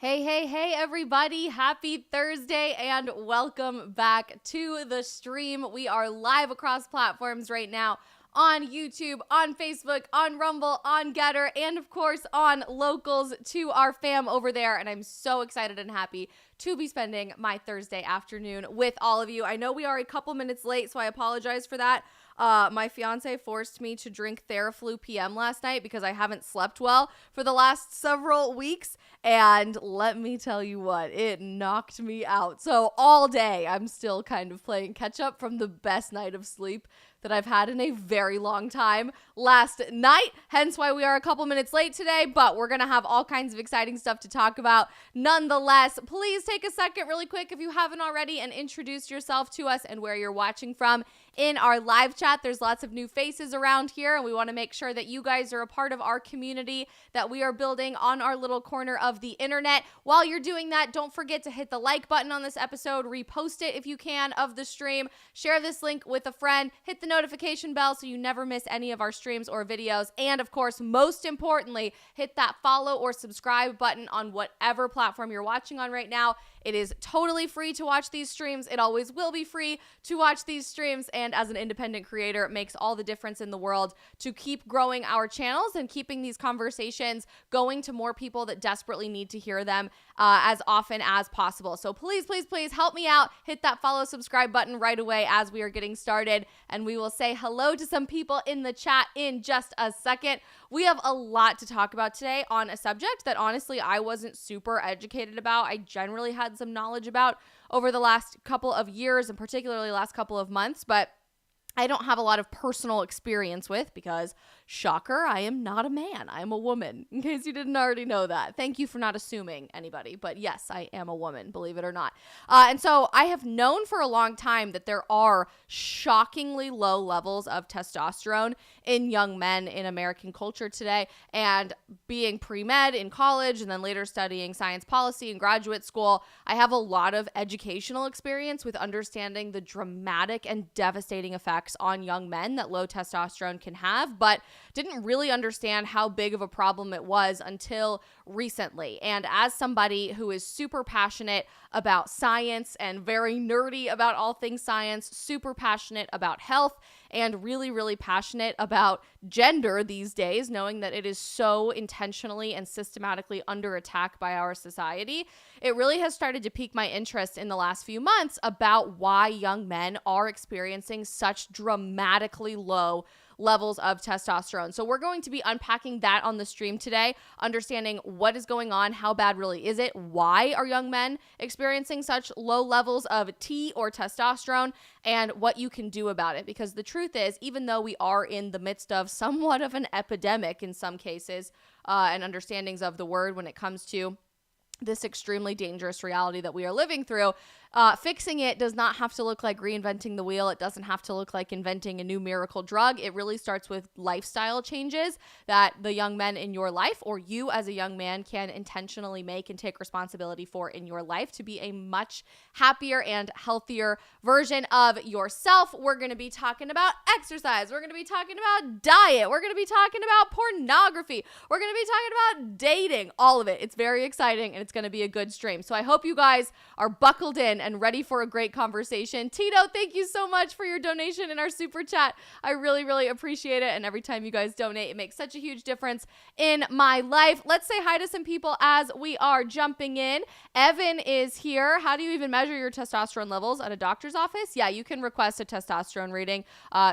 Hey, hey, hey, everybody. Happy Thursday and welcome back to the stream. We are live across platforms right now on YouTube, on Facebook, on Rumble, on Getter, and of course on Locals to our fam over there. And I'm so excited and happy to be spending my Thursday afternoon with all of you. I know we are a couple minutes late, so I apologize for that. My fiance forced me to drink Theraflu PM last night because I haven't slept well for the last several weeks. And let me tell you what, it knocked me out. So all day, I'm still kind of playing catch up from the best night of sleep that I've had in a very long time last night. Hence why we are a couple minutes late today, but we're going to have all kinds of exciting stuff to talk about. Nonetheless, please take a second really quick if you haven't already and introduce yourself to us and where you're watching from. In our live chat, there's lots of new faces around here, and we want to make sure that you guys are a part of our community that we are building on our little corner of the internet. While you're doing that, don't forget to hit the like button on this episode, repost it if you can of the stream, share this link with a friend, hit the notification bell so you never miss any of our streams or videos, and of course, most importantly, hit that follow or subscribe button on whatever platform you're watching on right now. It is totally free to watch these streams. It always will be free to watch these streams. And as an independent creator, it makes all the difference in the world to keep growing our channels and keeping these conversations going to more people that desperately need to hear them as often as possible. So please, please, please help me out. Hit that follow, subscribe button right away as we are getting started. And we will say hello to some people in the chat in just a second. We have a lot to talk about today on a subject that honestly I wasn't super educated about. I generally had some knowledge about over the last couple of years and particularly last couple of months, but I don't have a lot of personal experience with because, shocker, I am not a man. I am a woman, in case you didn't already know that. Thank you for not assuming anybody, but yes, I am a woman, believe it or not. And so I have known for a long time that there are shockingly low levels of testosterone in young men in American culture today. And being pre-med in college and then later studying science policy in graduate school, I have a lot of educational experience with understanding the dramatic and devastating effects on young men that low testosterone can have, but didn't really understand how big of a problem it was until recently. And as somebody who is super passionate about science and very nerdy about all things science, super passionate about health, and really, really passionate about gender these days, knowing that it is so intentionally and systematically under attack by our society, it really has started to pique my interest in the last few months about why young men are experiencing such dramatically low levels of testosterone. So we're going to be unpacking that on the stream today, understanding what is going on, how bad really is it, why are young men experiencing such low levels of T or testosterone, and what you can do about it. Because the truth is, even though we are in the midst of somewhat of an epidemic in some cases, and understandings of the word when it comes to this extremely dangerous reality that we are living through, fixing it does not have to look like reinventing the wheel. It doesn't have to look like inventing a new miracle drug. It really starts with lifestyle changes that the young men in your life or you as a young man can intentionally make and take responsibility for in your life to be a much happier and healthier version of yourself. We're going to be talking about exercise. We're going to be talking about diet. We're going to be talking about pornography. We're going to be talking about dating, all of it. It's very exciting and it's going to be a good stream. So I hope you guys are buckled in and ready for a great conversation. Tito, thank you so much for your donation in our super chat. I really, really appreciate it. And every time you guys donate, it makes such a huge difference in my life. Let's say hi to some people as we are jumping in. Evan is here. How do you even measure your testosterone levels at a doctor's office? Yeah, you can request a testosterone reading,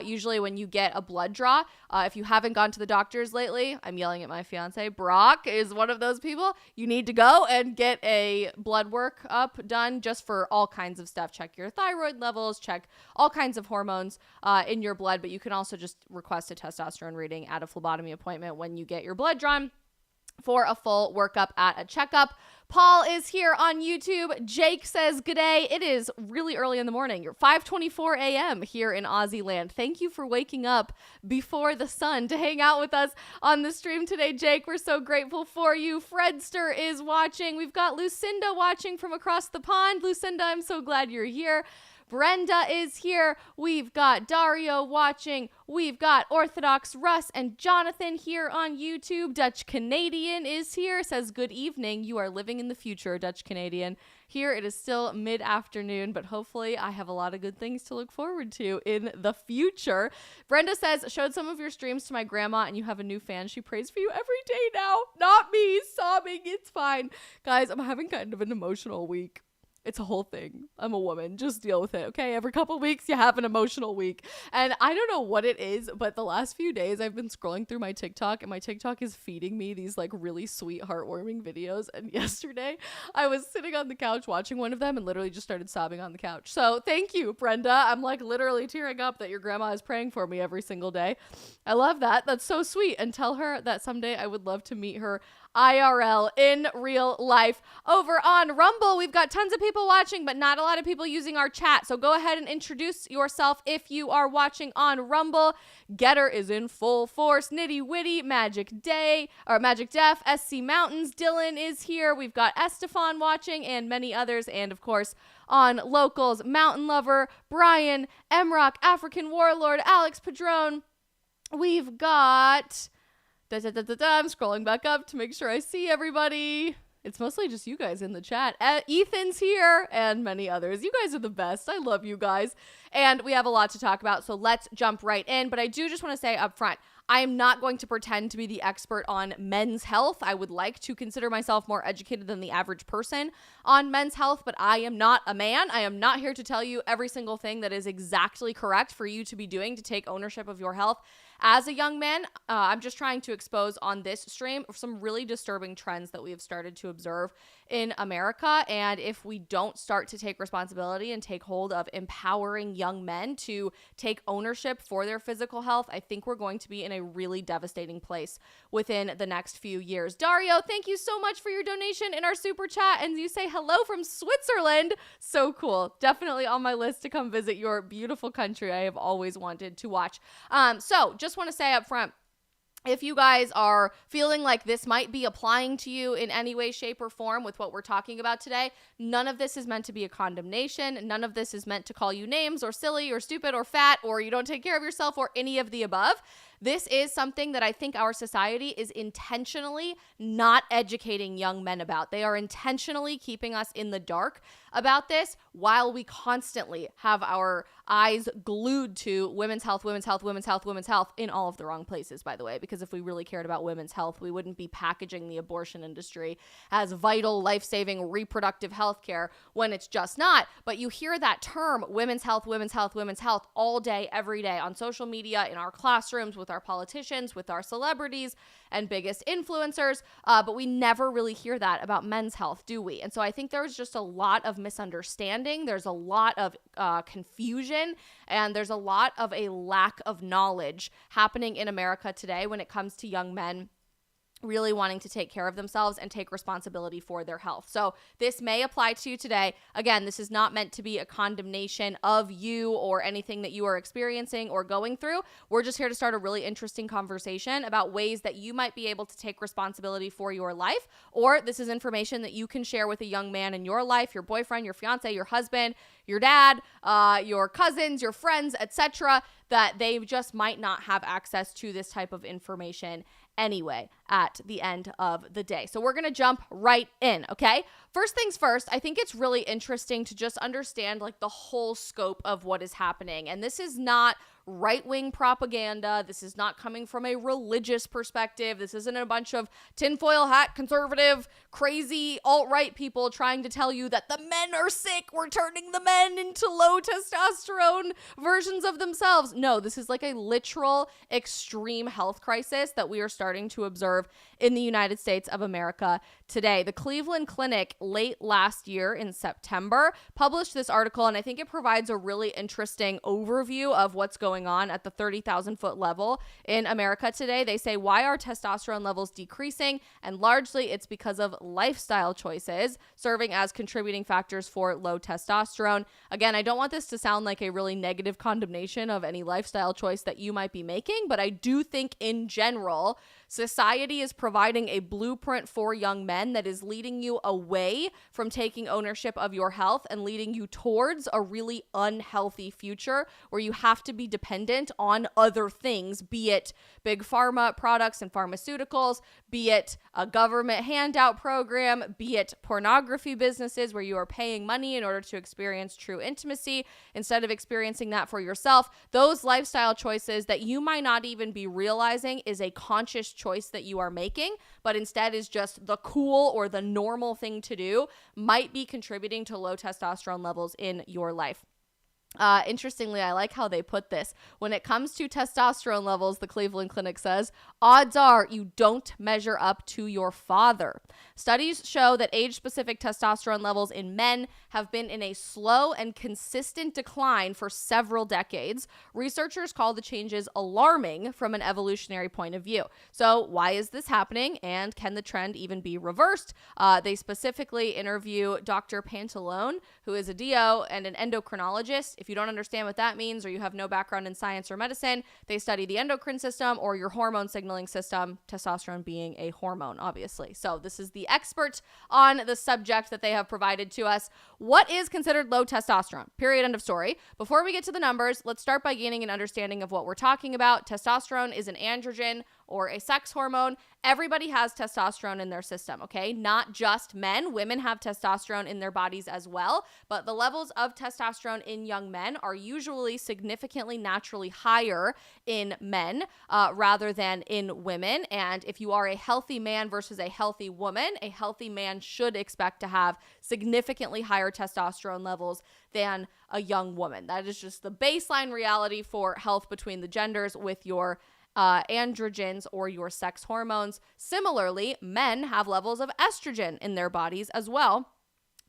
usually when you get a blood draw. If you haven't gone to the doctors lately, I'm yelling at my fiance. Brock is one of those people. You need to go and get a blood work up done just for all kinds of stuff. Check your thyroid levels, check all kinds of hormones in your blood, but you can also just request a testosterone reading at a phlebotomy appointment when you get your blood drawn for a full workup at a checkup. Paul is here on YouTube. Jake says, "G'day. It is really early in the morning. You're 5:24 a.m. here in Aussie land. Thank you for waking up before the sun to hang out with us on the stream today, Jake. We're so grateful for you. Fredster is watching. We've got Lucinda watching from across the pond. Lucinda, I'm so glad you're here. Brenda is here. We've got Dario watching. We've got Orthodox Russ and Jonathan here on YouTube. Dutch Canadian is here. Says, good evening. You are living in the future, Dutch Canadian. Here it is still mid-afternoon, but hopefully I have a lot of good things to look forward to in the future. Brenda says, showed some of your streams to my grandma and you have a new fan. She prays for you every day now. Not me, sobbing. It's fine. Guys, I'm having kind of an emotional week. It's a whole thing. I'm a woman. Just deal with it, okay? Every couple weeks, you have an emotional week. And I don't know what it is, but the last few days, I've been scrolling through my TikTok, and my TikTok is feeding me these, like, really sweet, heartwarming videos. And yesterday, I was sitting on the couch watching one of them and literally just started sobbing on the couch. So thank you, Brenda. I'm, like, literally tearing up that your grandma is praying for me every single day. I love that. That's so sweet. And tell her that someday I would love to meet her IRL in real life. Over on Rumble, we've got tons of people watching, but not a lot of people using our chat. So go ahead and introduce yourself if you are watching on Rumble. Getter is in full force. Nitty Witty, Magic Def, SC Mountains, Dylan is here. We've got Estefan watching and many others. And of course, on Locals, Mountain Lover, Brian, Emrock, African Warlord, Alex Padron. We've got... I'm scrolling back up to make sure I see everybody. It's mostly just you guys in the chat. Ethan's here and many others. You guys are the best. I love you guys. And we have a lot to talk about, so let's jump right in. But I do just want to say up front, I am not going to pretend to be the expert on men's health. I would like to consider myself more educated than the average person on men's health, but I am not a man. I am not here to tell you every single thing that is exactly correct for you to be doing to take ownership of your health. As a young man, I'm just trying to expose on this stream some really disturbing trends that we have started to observe in America. And if we don't start to take responsibility and take hold of empowering young men to take ownership for their physical health, I think we're going to be in a really devastating place within the next few years. Dario, thank you so much for your donation in our super chat. And you say hello from Switzerland. So cool. Definitely on my list to come visit your beautiful country. I have always wanted to watch. So just want to say up front, if you guys are feeling like this might be applying to you in any way, shape, or form with what we're talking about today, none of this is meant to be a condemnation. None of this is meant to call you names or silly or stupid or fat or you don't take care of yourself or any of the above. This is something that I think our society is intentionally not educating young men about. They are intentionally keeping us in the dark about this while we constantly have our eyes glued to women's health, women's health, women's health, women's health in all of the wrong places, by the way, because if we really cared about women's health, we wouldn't be packaging the abortion industry as vital, life-saving, reproductive health care when it's just not. But you hear that term, women's health, women's health, women's health, all day, every day on social media, in our classrooms, with our politicians, with our celebrities and biggest influencers, but we never really hear that about men's health, do we? And so I think there's just a lot of misunderstanding. There's a lot of confusion, and there's a lot of a lack of knowledge happening in America today when it comes to young men really wanting to take care of themselves and take responsibility for their health. So this may apply to you today. Again, this is not meant to be a condemnation of you or anything that you are experiencing or going through. We're just here to start a really interesting conversation about ways that you might be able to take responsibility for your life, or this is information that you can share with a young man in your life, your boyfriend, your fiance, your husband, your dad, your cousins, your friends, etc., that they just might not have access to this type of information anyway at the end of the day. So we're going to jump right in, okay? First things first, I think it's really interesting to just understand like the whole scope of what is happening. And this is not right-wing propaganda. This is not coming from a religious perspective. This isn't a bunch of tinfoil hat, conservative, crazy alt-right people trying to tell you that the men are sick. We're turning the men into low testosterone versions of themselves. No, this is like a literal extreme health crisis that we are starting to observe in the United States of America today. The Cleveland Clinic late last year in September published this article, and I think it provides a really interesting overview of what's going going on at the 30,000 foot level in America today. They say, why are testosterone levels decreasing? And largely it's because of lifestyle choices serving as contributing factors for low testosterone. Again, I don't want this to sound like a really negative condemnation of any lifestyle choice that you might be making, but I do think in general, society is providing a blueprint for young men that is leading you away from taking ownership of your health and leading you towards a really unhealthy future where you have to be dependent on other things, be it big pharma products and pharmaceuticals, be it a government handout program, be it pornography businesses where you are paying money in order to experience true intimacy instead of experiencing that for yourself. Those lifestyle choices that you might not even be realizing is a conscious choice that you are making, but instead is just the cool or the normal thing to do, might be contributing to low testosterone levels in your life. Interestingly, I like how they put this. When it comes to testosterone levels, the Cleveland Clinic says, odds are you don't measure up to your father. Studies show that age-specific testosterone levels in men have been in a slow and consistent decline for several decades. Researchers call the changes alarming from an evolutionary point of view. So why is this happening, and can the trend even be reversed? They specifically interview Dr. Pantalone, who is a DO and an endocrinologist. If you don't understand what that means or you have no background in science or medicine, they study the endocrine system or your hormone signaling system, testosterone being a hormone, obviously. So this is the expert on the subject that they have provided to us. What is considered low testosterone? Period, end of story. Before we get to the numbers, let's start by gaining an understanding of what we're talking about. Testosterone is an androgen or a sex hormone. Everybody has testosterone in their system, okay? Not just men. Women have testosterone in their bodies as well, but the levels of testosterone in young men are usually significantly naturally higher in men rather than in women. And if you are a healthy man versus a healthy woman, a healthy man should expect to have significantly higher testosterone levels than a young woman. That is just the baseline reality for health between the genders with your androgens or your sex hormones. Similarly, men have levels of estrogen in their bodies as well,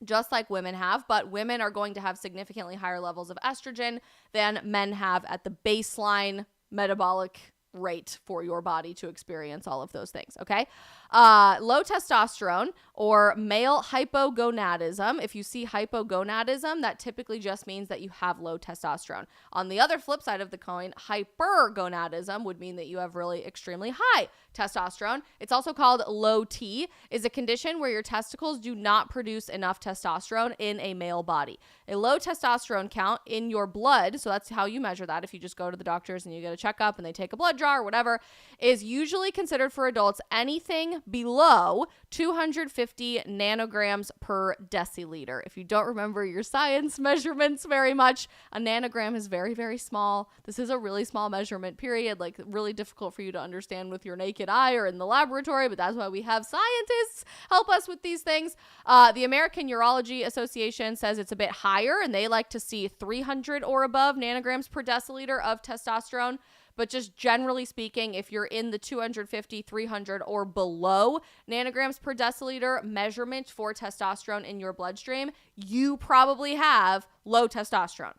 just like women have, but women are going to have significantly higher levels of estrogen than men have at the baseline metabolic rate for your body to experience all of those things, okay? Low testosterone or male hypogonadism. If you see hypogonadism, that typically just means that you have low testosterone. On the other flip side of the coin, hypergonadism would mean that you have really extremely high testosterone. It's also called low T, is a condition where your testicles do not produce enough testosterone in a male body. A low testosterone count in your blood, so that's how you measure that if you just go to the doctors and you get a checkup and they take a blood draw or whatever, is usually considered for adults anything below 250 nanograms per deciliter. If you don't remember your science measurements very much, a nanogram is very, very small. This is a really small measurement, period, like really difficult for you to understand with your naked eye or in the laboratory, but that's why we have scientists help us with these things. The American Urology Association says it's a bit higher, and they like to see 300 or above nanograms per deciliter of testosterone. But just generally speaking, if you're in the 250, 300 or below nanograms per deciliter measurement for testosterone in your bloodstream, you probably have low testosterone.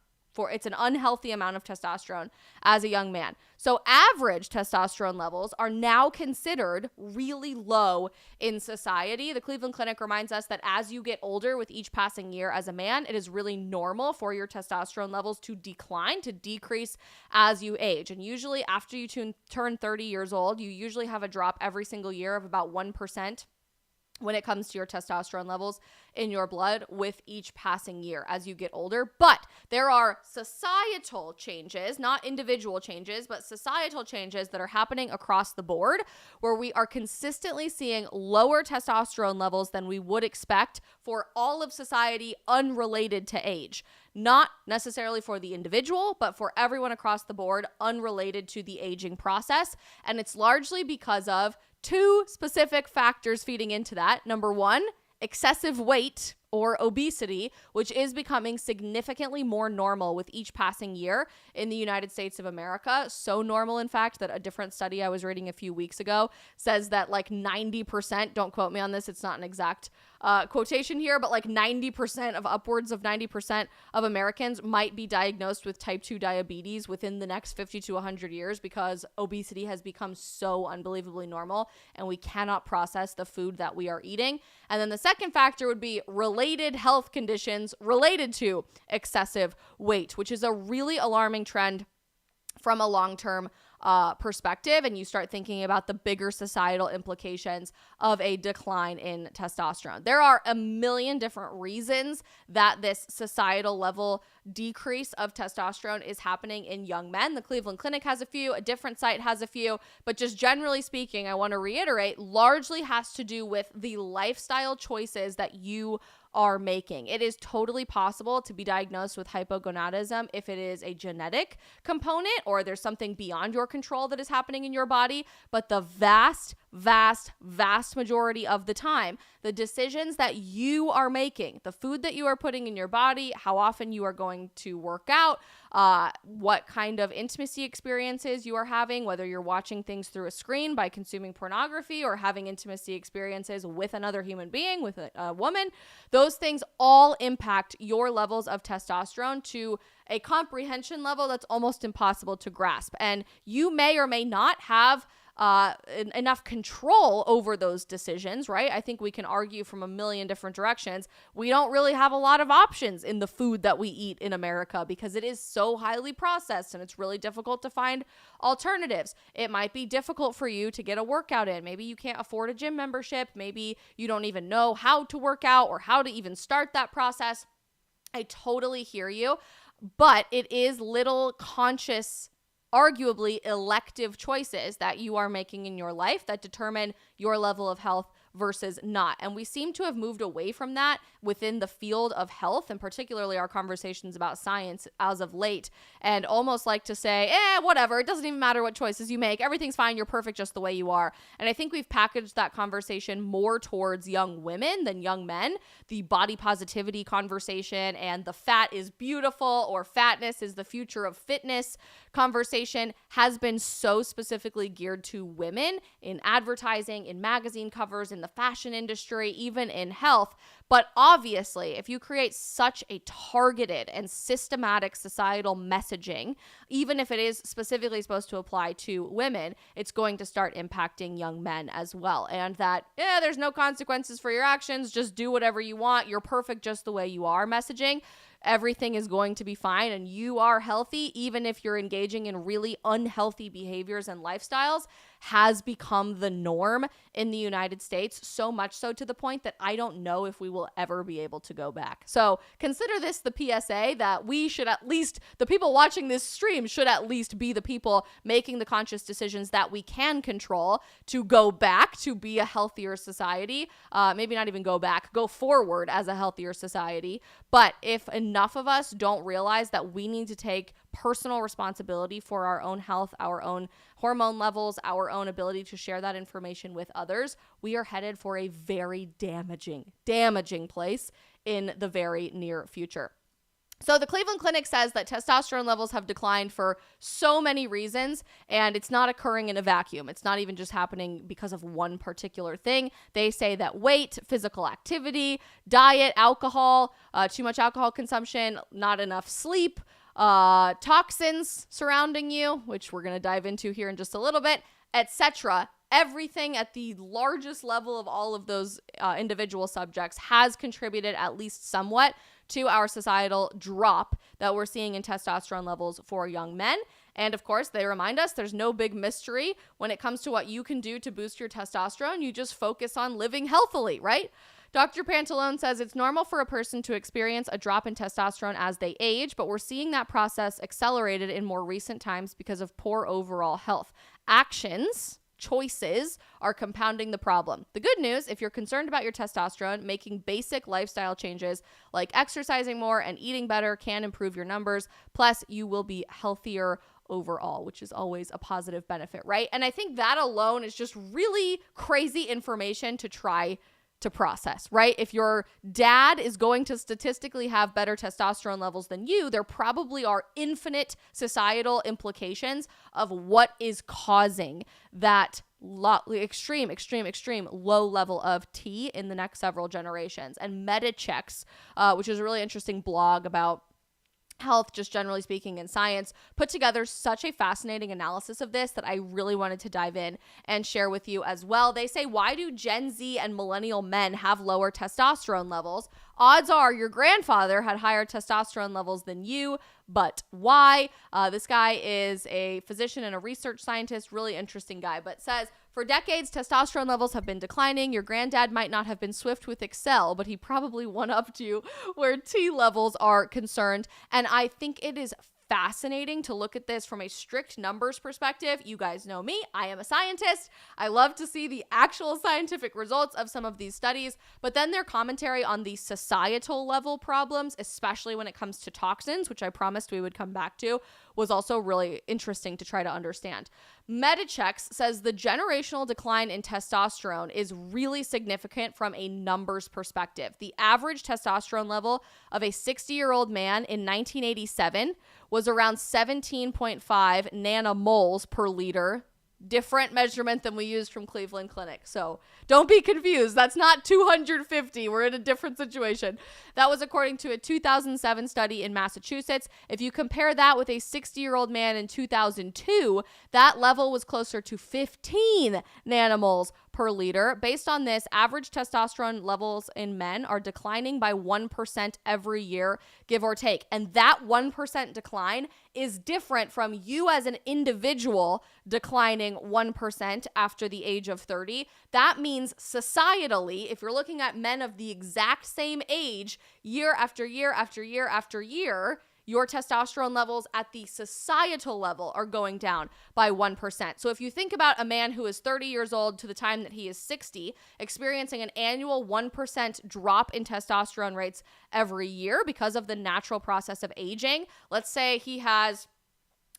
It's an unhealthy amount of testosterone as a young man. So average testosterone levels are now considered really low in society. The Cleveland Clinic reminds us that as you get older with each passing year as a man, it is really normal for your testosterone levels to decline, to decrease as you age. And usually after you turn 30 years old, you usually have a drop every single year of about 1% when it comes to your testosterone levels in your blood with each passing year as you get older. But there are societal changes, not individual changes, but societal changes that are happening across the board where we are consistently seeing lower testosterone levels than we would expect for all of society unrelated to age. Not necessarily for the individual, but for everyone across the board unrelated to the aging process. And it's largely because of two specific factors feeding into that. Number one, excessive weight or obesity, which is becoming significantly more normal with each passing year in the United States of America. So normal, in fact, that a different study I was reading a few weeks ago says that like 90%, don't quote me on this, it's not an exact quotation here, but like 90% of upwards of 90% of Americans might be diagnosed with type 2 diabetes within the next 50 to 100 years because obesity has become so unbelievably normal and we cannot process the food that we are eating. And then the second factor would be related health conditions related to excessive weight, which is a really alarming trend from a long-term perspective, and you start thinking about the bigger societal implications of a decline in testosterone. There are a million different reasons that this societal level decrease of testosterone is happening in young men. The Cleveland Clinic has a few, a different site has a few, but just generally speaking, I want to reiterate, largely has to do with the lifestyle choices that you are making. It is totally possible to be diagnosed with hypogonadism if it is a genetic component or there's something beyond your control that is happening in your body. But the vast majority of the time, the decisions that you are making, the food that you are putting in your body, how often you are going to work out, what kind of intimacy experiences you are having, whether you're watching things through a screen by consuming pornography or having intimacy experiences with another human being, with a woman, those things all impact your levels of testosterone to a comprehension level that's almost impossible to grasp. And you may or may not have enough control over those decisions, right? I think we can argue from a million different directions. We don't really have a lot of options in the food that we eat in America because it is so highly processed and it's really difficult to find alternatives. It might be difficult for you to get a workout in. Maybe you can't afford a gym membership. Maybe you don't even know how to work out or how to even start that process. I totally hear you, but it is little conscious, arguably elective choices that you are making in your life that determine your level of health versus not. And we seem to have moved away from that within the field of health, and particularly our conversations about science as of late, and almost like to say, whatever, it doesn't even matter what choices you make. Everything's fine. You're perfect just the way you are. And I think we've packaged that conversation more towards young women than young men. The body positivity conversation and the fat is beautiful or fatness is the future of fitness conversation has been so specifically geared to women in advertising, in magazine covers, in the fashion industry, even in health. But obviously, if you create such a targeted and systematic societal messaging, even if it is specifically supposed to apply to women, it's going to start impacting young men as well. And that, there's no consequences for your actions, just do whatever you want, you're perfect just the way you are messaging. Everything is going to be fine and you are healthy, even if you're engaging in really unhealthy behaviors and lifestyles, has become the norm in the United States, so much so to the point that I don't know if we will ever be able to go back. So consider this the PSA that we should at least, the people watching this stream should at least be the people making the conscious decisions that we can control to go back to be a healthier society. Maybe not even go back, go forward as a healthier society. But if enough of us don't realize that we need to take personal responsibility for our own health, our own hormone levels, our own ability to share that information with others, we are headed for a very damaging place in the very near future. So the Cleveland Clinic says that testosterone levels have declined for so many reasons, and it's not occurring in a vacuum. It's not even just happening because of one particular thing. They say that weight, physical activity, diet, alcohol, too much alcohol consumption, not enough sleep, toxins surrounding you, which we're going to dive into here in just a little bit, etc. Everything at the largest level of all of those individual subjects has contributed at least somewhat to our societal drop that we're seeing in testosterone levels for young men. And of course, they remind us there's no big mystery when it comes to what you can do to boost your testosterone. You just focus on living healthily, right? Dr. Pantalone says it's normal for a person to experience a drop in testosterone as they age, but we're seeing that process accelerated in more recent times because of poor overall health. Choices are compounding the problem. The good news, if you're concerned about your testosterone, making basic lifestyle changes like exercising more and eating better can improve your numbers. Plus, you will be healthier overall, which is always a positive benefit, right? And I think that alone is just really crazy information to try to process, right? If your dad is going to statistically have better testosterone levels than you, there probably are infinite societal implications of what is causing that extreme low level of T in the next several generations. And MetaChecks, which is a really interesting blog about health, just generally speaking, in science, put together such a fascinating analysis of this that I really wanted to dive in and share with you as well. They say, why do Gen Z and millennial men have lower testosterone levels? Odds are your grandfather had higher testosterone levels than you, but why? This guy is a physician and a research scientist, really interesting guy, but says, for decades, testosterone levels have been declining. Your granddad might not have been swift with Excel, but he probably one-upped you where T levels are concerned. And I think it is fascinating to look at this from a strict numbers perspective. You guys know me. I am a scientist. I love to see the actual scientific results of some of these studies, but then their commentary on the societal level problems, especially when it comes to toxins, which I promised we would come back to, was also really interesting to try to understand. MetaChecks says the generational decline in testosterone is really significant from a numbers perspective. The average testosterone level of a 60-year-old man in 1987 was around 17.5 nanomoles per liter. Different measurement than we used from Cleveland Clinic. So don't be confused. That's not 250. We're in a different situation. That was according to a 2007 study in Massachusetts. If you compare that with a 60-year-old man in 2002, that level was closer to 15 nanomoles per liter. Based on this, average testosterone levels in men are declining by 1% every year, give or take. And that 1% decline is different from you as an individual declining 1% after the age of 30. That means societally, if you're looking at men of the exact same age, year after year after year after year, your testosterone levels at the societal level are going down by 1%. So if you think about a man who is 30 years old to the time that he is 60, experiencing an annual 1% drop in testosterone rates every year because of the natural process of aging, let's say he has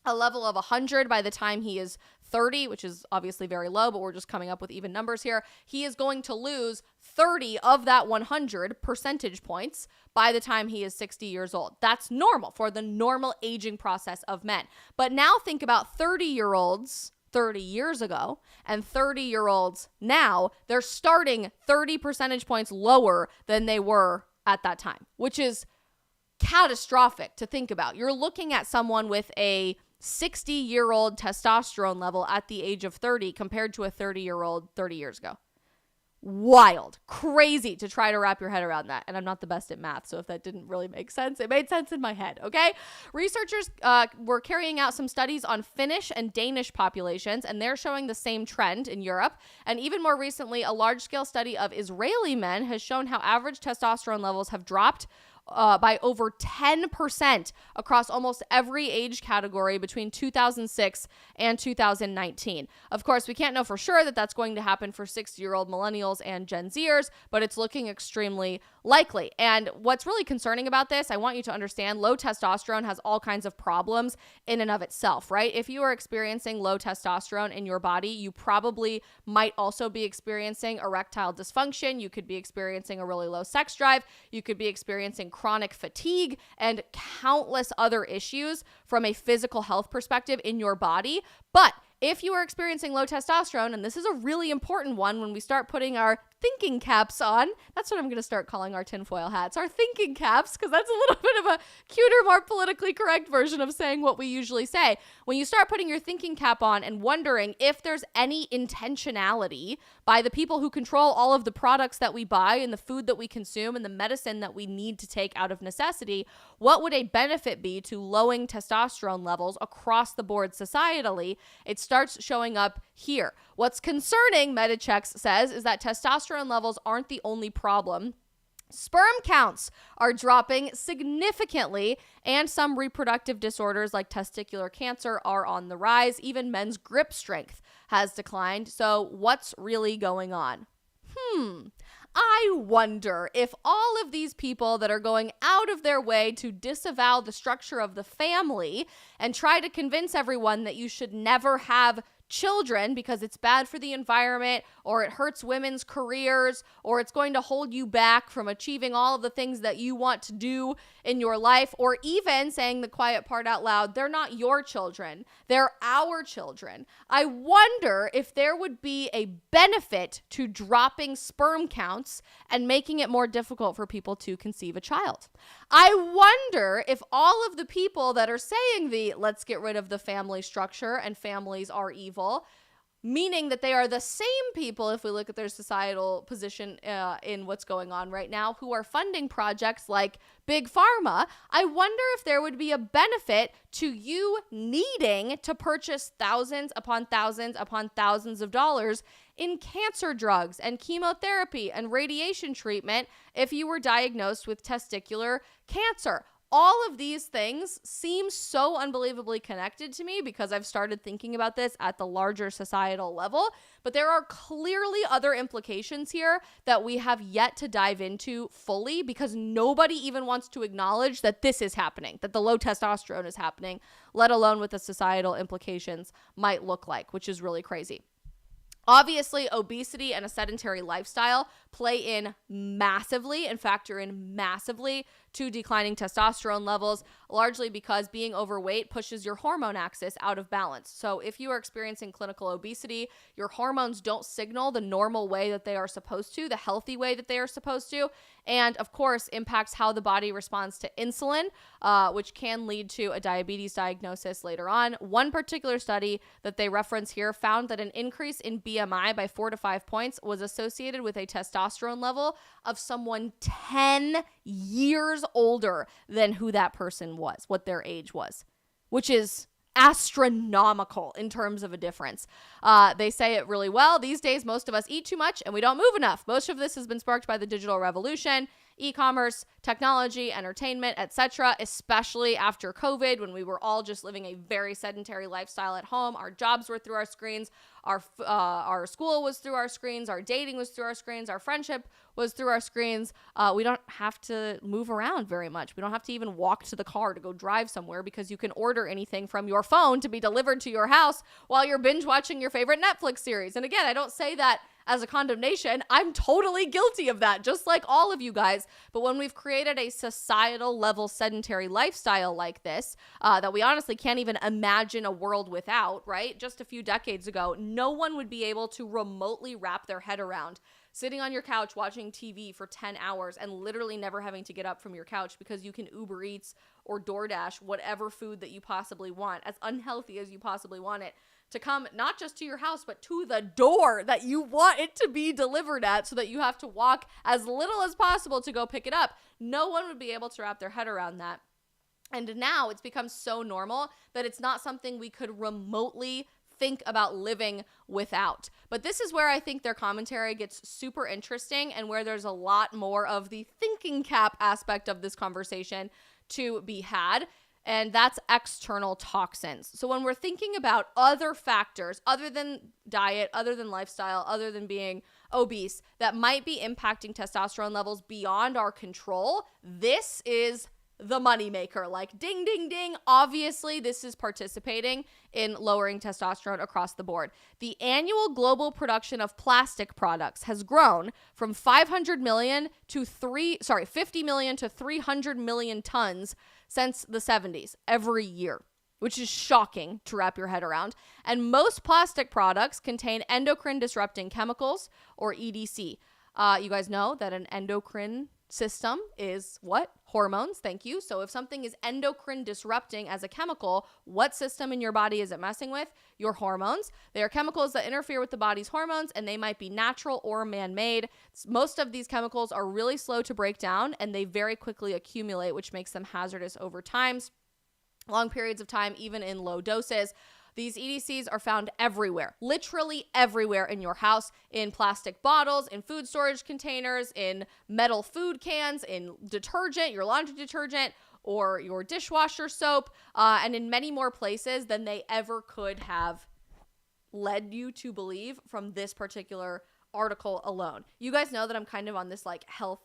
a level of 100 by the time he is 30, which is obviously very low, but we're just coming up with even numbers here. He is going to lose 30 of that 100 percentage points by the time he is 60 years old. That's normal for the normal aging process of men. But now think about 30-year-olds 30 years ago and 30-year-olds now. They're starting 30 percentage points lower than they were at that time, which is catastrophic to think about. You're looking at someone with a 60-year-old testosterone level at the age of 30 compared to a 30-year-old 30 years ago. Wild, crazy to try to wrap your head around that. And I'm not the best at math, so if that didn't really make sense, it made sense in my head, okay? Researchers were carrying out some studies on Finnish and Danish populations, and they're showing the same trend in Europe. And even more recently, a large-scale study of Israeli men has shown how average testosterone levels have dropped by over 10% across almost every age category between 2006 and 2019. Of course, we can't know for sure that that's going to happen for 60-year-old millennials and Gen Zers, but it's looking extremely likely. And what's really concerning about this, I want you to understand, low testosterone has all kinds of problems in and of itself, right? If you are experiencing low testosterone in your body, you probably might also be experiencing erectile dysfunction. You could be experiencing a really low sex drive. You could be experiencing chronic fatigue and countless other issues from a physical health perspective in your body. But if you are experiencing low testosterone, and this is a really important one when we start putting our thinking caps on, that's what I'm going to start calling our tinfoil hats, our thinking caps, because that's a little bit of a cuter, more politically correct version of saying what we usually say. When you start putting your thinking cap on and wondering if there's any intentionality by the people who control all of the products that we buy and the food that we consume and the medicine that we need to take out of necessity, what would a benefit be to lowering testosterone levels across the board societally? It starts showing up here. What's concerning, MetaChecks says, is that testosterone levels aren't the only problem. Sperm counts are dropping significantly, and some reproductive disorders like testicular cancer are on the rise. Even men's grip strength has declined. So what's really going on? I wonder if all of these people that are going out of their way to disavow the structure of the family and try to convince everyone that you should never have children because it's bad for the environment, or it hurts women's careers, or it's going to hold you back from achieving all of the things that you want to do in your life, or even saying the quiet part out loud, they're not your children, they're our children. I wonder if there would be a benefit to dropping sperm counts and making it more difficult for people to conceive a child. I wonder if all of the people that are saying let's get rid of the family structure and families are evil, meaning that they are the same people, if we look at their societal position in what's going on right now, who are funding projects like Big Pharma. I wonder if there would be a benefit to you needing to purchase thousands upon thousands upon thousands of dollars in cancer drugs and chemotherapy and radiation treatment if you were diagnosed with testicular cancer. All of these things seem so unbelievably connected to me because I've started thinking about this at the larger societal level, but there are clearly other implications here that we have yet to dive into fully because nobody even wants to acknowledge that this is happening, that the low testosterone is happening, let alone what the societal implications might look like, which is really crazy. Obviously, obesity and a sedentary lifestyle play in massively and factor in massively to declining testosterone levels, largely because being overweight pushes your hormone axis out of balance. So if you are experiencing clinical obesity, your hormones don't signal the normal way that they are supposed to, the healthy way that they are supposed to, and of course impacts how the body responds to insulin, which can lead to a diabetes diagnosis later on. One particular study that they reference here found that an increase in BMI by 4 to 5 points was associated with a testosterone level of someone 10 years older than who that person was, what their age was, which is astronomical in terms of a difference. They say it really well. These days, most of us eat too much and we don't move enough. Most of this has been sparked by the digital revolution, e-commerce, technology, entertainment, etc., especially after COVID, when we were all just living a very sedentary lifestyle at home. Our jobs were through our screens. Our school was through our screens. Our dating was through our screens. Our friendship was through our screens. We don't have to move around very much. We don't have to even walk to the car to go drive somewhere because you can order anything from your phone to be delivered to your house while you're binge watching your favorite Netflix series. And again, I don't say that as a condemnation. I'm totally guilty of that, just like all of you guys. But when we've created a societal level sedentary lifestyle like this, that we honestly can't even imagine a world without, right? Just a few decades ago, no one would be able to remotely wrap their head around sitting on your couch watching TV for 10 hours and literally never having to get up from your couch because you can Uber Eats or DoorDash whatever food that you possibly want, as unhealthy as you possibly want it, to come not just to your house, but to the door that you want it to be delivered at so that you have to walk as little as possible to go pick it up. No one would be able to wrap their head around that. And now it's become so normal that it's not something we could remotely think about living without. But this is where I think their commentary gets super interesting and where there's a lot more of the thinking cap aspect of this conversation to be had. And that's external toxins. So when we're thinking about other factors other than diet, other than lifestyle, other than being obese, that might be impacting testosterone levels beyond our control, this is the moneymaker. Like ding, ding, ding. Obviously, this is participating in lowering testosterone across the board. The annual global production of plastic products has grown from 50 million to 300 million tons since the 70s every year, which is shocking to wrap your head around. And most plastic products contain endocrine disrupting chemicals, or EDC. You guys know that an endocrine system is what? Hormones. Thank you. So if something is endocrine disrupting as a chemical, what system in your body is it messing with? Your hormones. They are chemicals that interfere with the body's hormones, and they might be natural or man-made. Most of these chemicals are really slow to break down, and they very quickly accumulate, which makes them hazardous over long periods of time, even in low doses. These EDCs are found everywhere, literally everywhere in your house, in plastic bottles, in food storage containers, in metal food cans, in detergent, your laundry detergent, or your dishwasher soap, and in many more places than they ever could have led you to believe from this particular article alone. You guys know that I'm kind of on this like health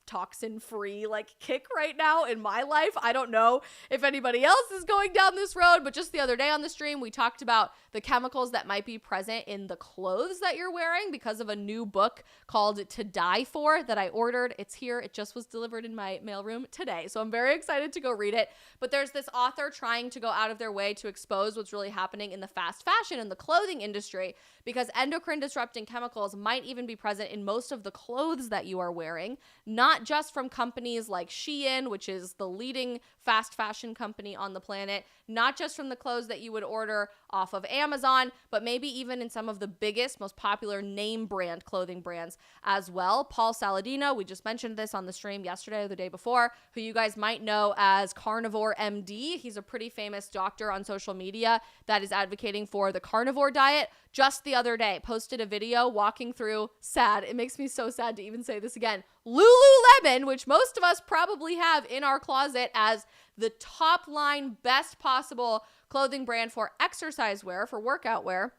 toxin free like kick right now in my life. I don't know if anybody else is going down this road, but just the other day on the stream, we talked about the chemicals that might be present in the clothes that you're wearing because of a new book called To Die For that I ordered. It's here. It just was delivered in my mailroom today. So I'm very excited to go read it. But there's this author trying to go out of their way to expose what's really happening in the fast fashion and the clothing industry, because endocrine disrupting chemicals might even be present in most of the clothes that you are wearing, not just from companies like Shein, which is the leading fast fashion company on the planet, not just from the clothes that you would order off of Amazon, but maybe even in some of the biggest, most popular name brand clothing brands as well. Paul Saladino, we just mentioned this on the stream yesterday or the day before, who you guys might know as Carnivore MD. He's a pretty famous doctor on social media that is advocating for the carnivore diet. Just the other day, posted a video walking through, sad, it makes me so sad to even say this again, Lululemon, which most of us probably have in our closet as the top line, best possible clothing brand for exercise wear, for workout wear.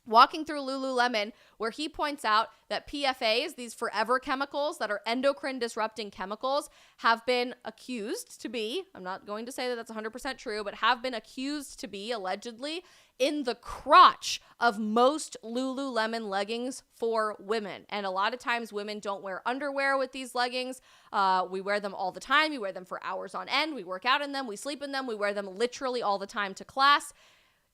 Walking through Lululemon, where he points out that PFAs, these forever chemicals that are endocrine disrupting chemicals, have been accused to be, I'm not going to say that that's 100% true, but have been accused to be, allegedly, in the crotch of most Lululemon leggings for women. And a lot of times women don't wear underwear with these leggings. We wear them all the time. We wear them for hours on end. We work out in them. We sleep in them. We wear them literally all the time to class.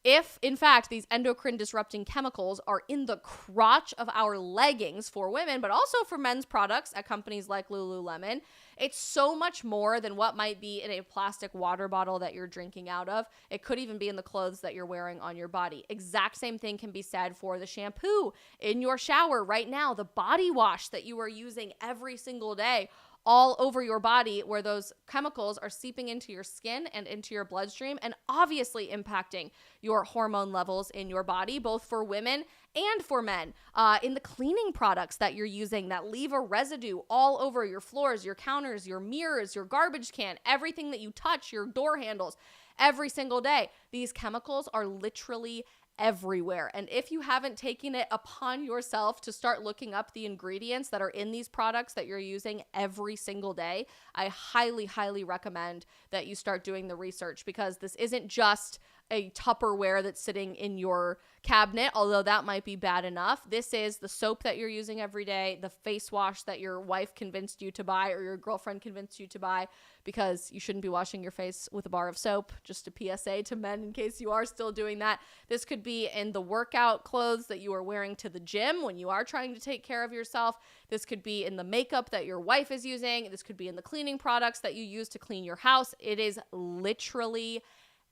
If, in fact, these endocrine disrupting chemicals are in the crotch of our leggings for women, but also for men's products at companies like Lululemon, it's so much more than what might be in a plastic water bottle that you're drinking out of. It could even be in the clothes that you're wearing on your body. Exact same thing can be said for the shampoo in your shower right now, the body wash that you are using every single day, all over your body, where those chemicals are seeping into your skin and into your bloodstream and obviously impacting your hormone levels in your body, both for women and for men. In the cleaning products that you're using that leave a residue all over your floors, your counters, your mirrors, your garbage can, everything that you touch, your door handles, every single day. These chemicals are literally everywhere. And if you haven't taken it upon yourself to start looking up the ingredients that are in these products that you're using every single day, I highly, highly recommend that you start doing the research, because this isn't just a Tupperware that's sitting in your cabinet, although that might be bad enough. This is the soap that you're using every day, the face wash that your wife convinced you to buy or your girlfriend convinced you to buy, because you shouldn't be washing your face with a bar of soap. Just a PSA to men in case you are still doing that. This could be in the workout clothes that you are wearing to the gym when you are trying to take care of yourself. This could be in the makeup that your wife is using. This could be in the cleaning products that you use to clean your house. It is literally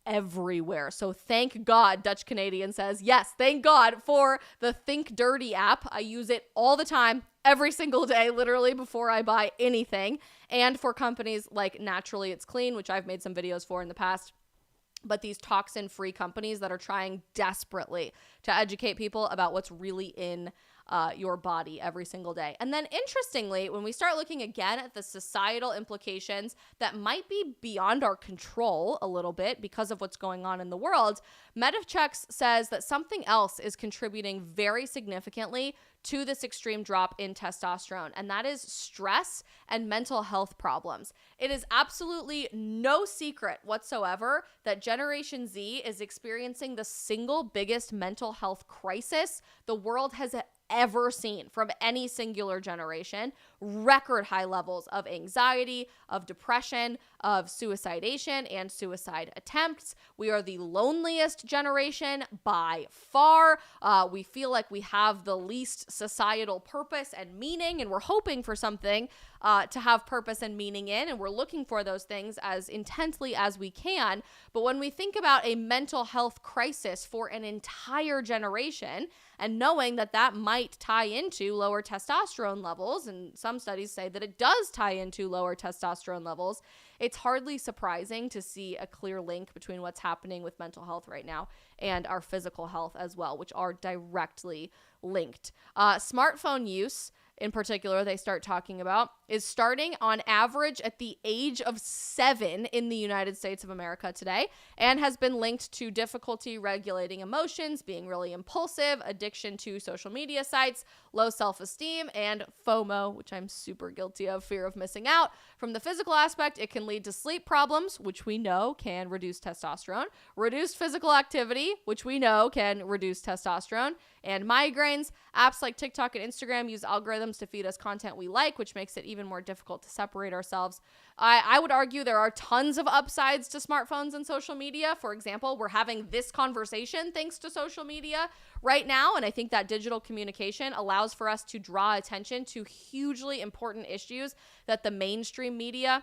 everywhere. So thank God, Dutch Canadian says, yes, thank God for the Think Dirty app. I use it all the time, every single day, literally before I buy anything. And for companies like Naturally It's Clean, which I've made some videos for in the past, but these toxin-free companies that are trying desperately to educate people about what's really in your body every single day. And then interestingly, when we start looking again at the societal implications that might be beyond our control a little bit because of what's going on in the world, Medivchex says that something else is contributing very significantly to this extreme drop in testosterone, and that is stress and mental health problems. It is absolutely no secret whatsoever that Generation Z is experiencing the single biggest mental health crisis the world has ever seen from any singular generation. Record high levels of anxiety, of depression, of suicidation and suicide attempts. We are the loneliest generation by far. We feel like we have the least societal purpose and meaning, and we're hoping for something to have purpose and meaning in, and we're looking for those things as intensely as we can. But when we think about a mental health crisis for an entire generation, and knowing that that might tie into lower testosterone levels, and some studies say that it does tie into lower testosterone levels, it's hardly surprising to see a clear link between what's happening with mental health right now and our physical health as well, which are directly linked. Smartphone use in particular they start talking about, is starting on average at the age of 7 in the United States of America today, and has been linked to difficulty regulating emotions, being really impulsive, addiction to social media sites, low self-esteem, and FOMO, which I'm super guilty of, fear of missing out. From the physical aspect, it can lead to sleep problems, which we know can reduce testosterone, reduced physical activity, which we know can reduce testosterone, and migraines. Apps like TikTok and Instagram use algorithms to feed us content we like, which makes it even more difficult to separate ourselves. I would argue there are tons of upsides to smartphones and social media. For example, we're having this conversation thanks to social media right now, and I think that digital communication allows for us to draw attention to hugely important issues that the mainstream media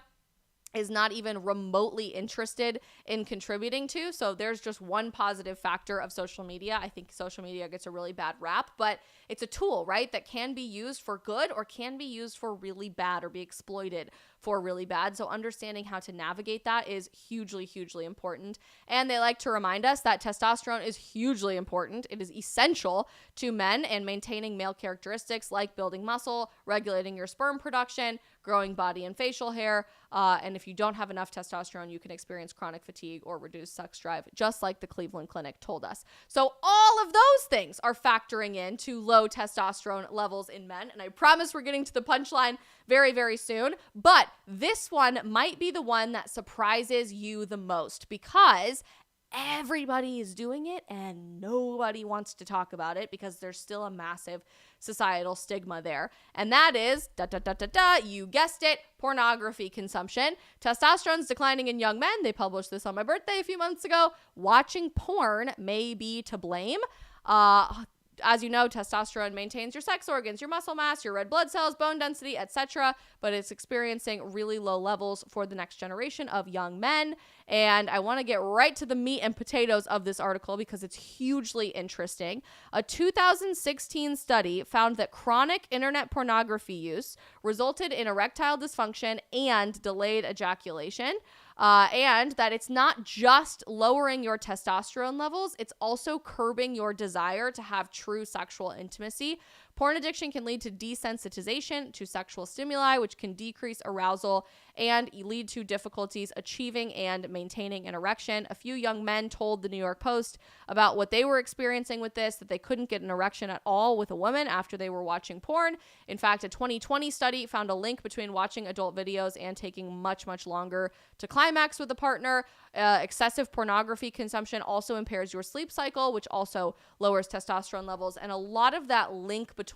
is not even remotely interested in contributing to. So there's just one positive factor of social media. I think social media gets a really bad rap, but it's a tool, right, that can be used for good or can be used for really bad or be exploited for really bad. So understanding how to navigate that is hugely, hugely important. And they like to remind us that testosterone is hugely important. It is essential to men and maintaining male characteristics like building muscle, regulating your sperm production, growing body and facial hair. And if you don't have enough testosterone, you can experience chronic fatigue or reduced sex drive, just like the Cleveland Clinic told us. So all of those things are factoring into low testosterone levels in men. And I promise we're getting to the punchline very, very soon. But this one might be the one that surprises you the most, because everybody is doing it and nobody wants to talk about it because there's still a massive societal stigma there. And that is, you guessed it, pornography consumption. Testosterone's declining in young men. They published this on my birthday a few months ago. Watching porn may be to blame. As you know, testosterone maintains your sex organs, your muscle mass, your red blood cells, bone density, etc., but it's experiencing really low levels for the next generation of young men. And I want to get right to the meat and potatoes of this article because it's hugely interesting. A 2016 study found that chronic internet pornography use resulted in erectile dysfunction and delayed ejaculation. And that it's not just lowering your testosterone levels, it's also curbing your desire to have true sexual intimacy. Porn addiction can lead to desensitization to sexual stimuli, which can decrease arousal and lead to difficulties achieving and maintaining an erection. A few young men told the New York Post about what they were experiencing with this, that they couldn't get an erection at all with a woman after they were watching porn. In fact, a 2020 study found a link between watching adult videos and taking much, much longer to climax with a partner. Excessive pornography consumption also impairs your sleep cycle, which also lowers testosterone levels. And a lot of that link between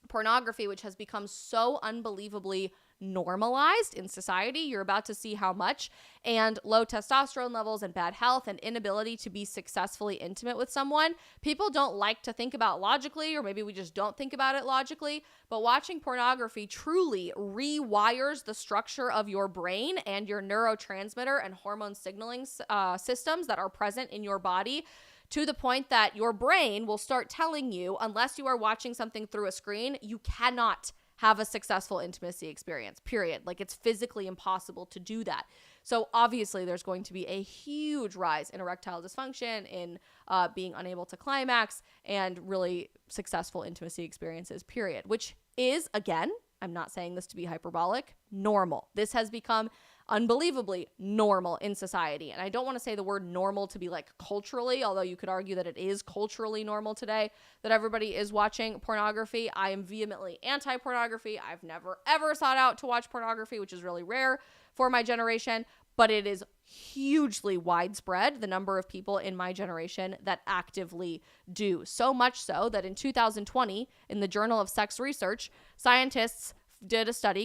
pornography, which has become so unbelievably normalized in society, you're about to see how much, and low testosterone levels and bad health and inability to be successfully intimate with someone, people don't like to think about logically, or maybe we just don't think about it logically, but watching pornography truly rewires the structure of your brain and your neurotransmitter and hormone signaling systems that are present in your body, to the point that your brain will start telling you, unless you are watching something through a screen, you cannot have a successful intimacy experience, period. Like, it's physically impossible to do that. So obviously there's going to be a huge rise in erectile dysfunction, in being unable to climax, and really successful intimacy experiences, period. Which is, again, I'm not saying this to be hyperbolic, normal. This has become unbelievably normal in society. And I don't want to say the word normal to be like culturally, although you could argue that it is culturally normal today that everybody is watching pornography. I am vehemently anti-pornography. I've never, ever sought out to watch pornography, which is really rare for my generation, but it is hugely widespread, the number of people in my generation that actively do. So much so that in 2020, in the Journal of Sex Research, scientists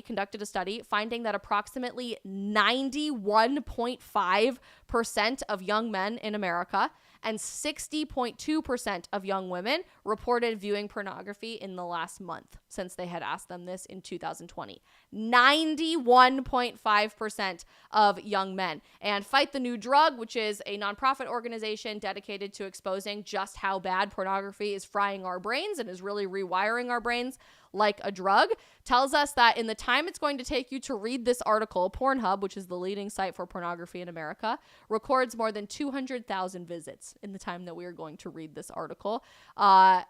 conducted a study finding that approximately 91.5% of young men in America and 60.2% of young women reported viewing pornography in the last month since they had asked them this in 2020. 91.5% of young men. And Fight the New Drug, which is a nonprofit organization dedicated to exposing just how bad pornography is frying our brains and is really rewiring our brains like a drug, tells us that in the time it's going to take you to read this article, Pornhub, which is the leading site for pornography in America, records more than 200,000 visits was in the time that we are going to read this article.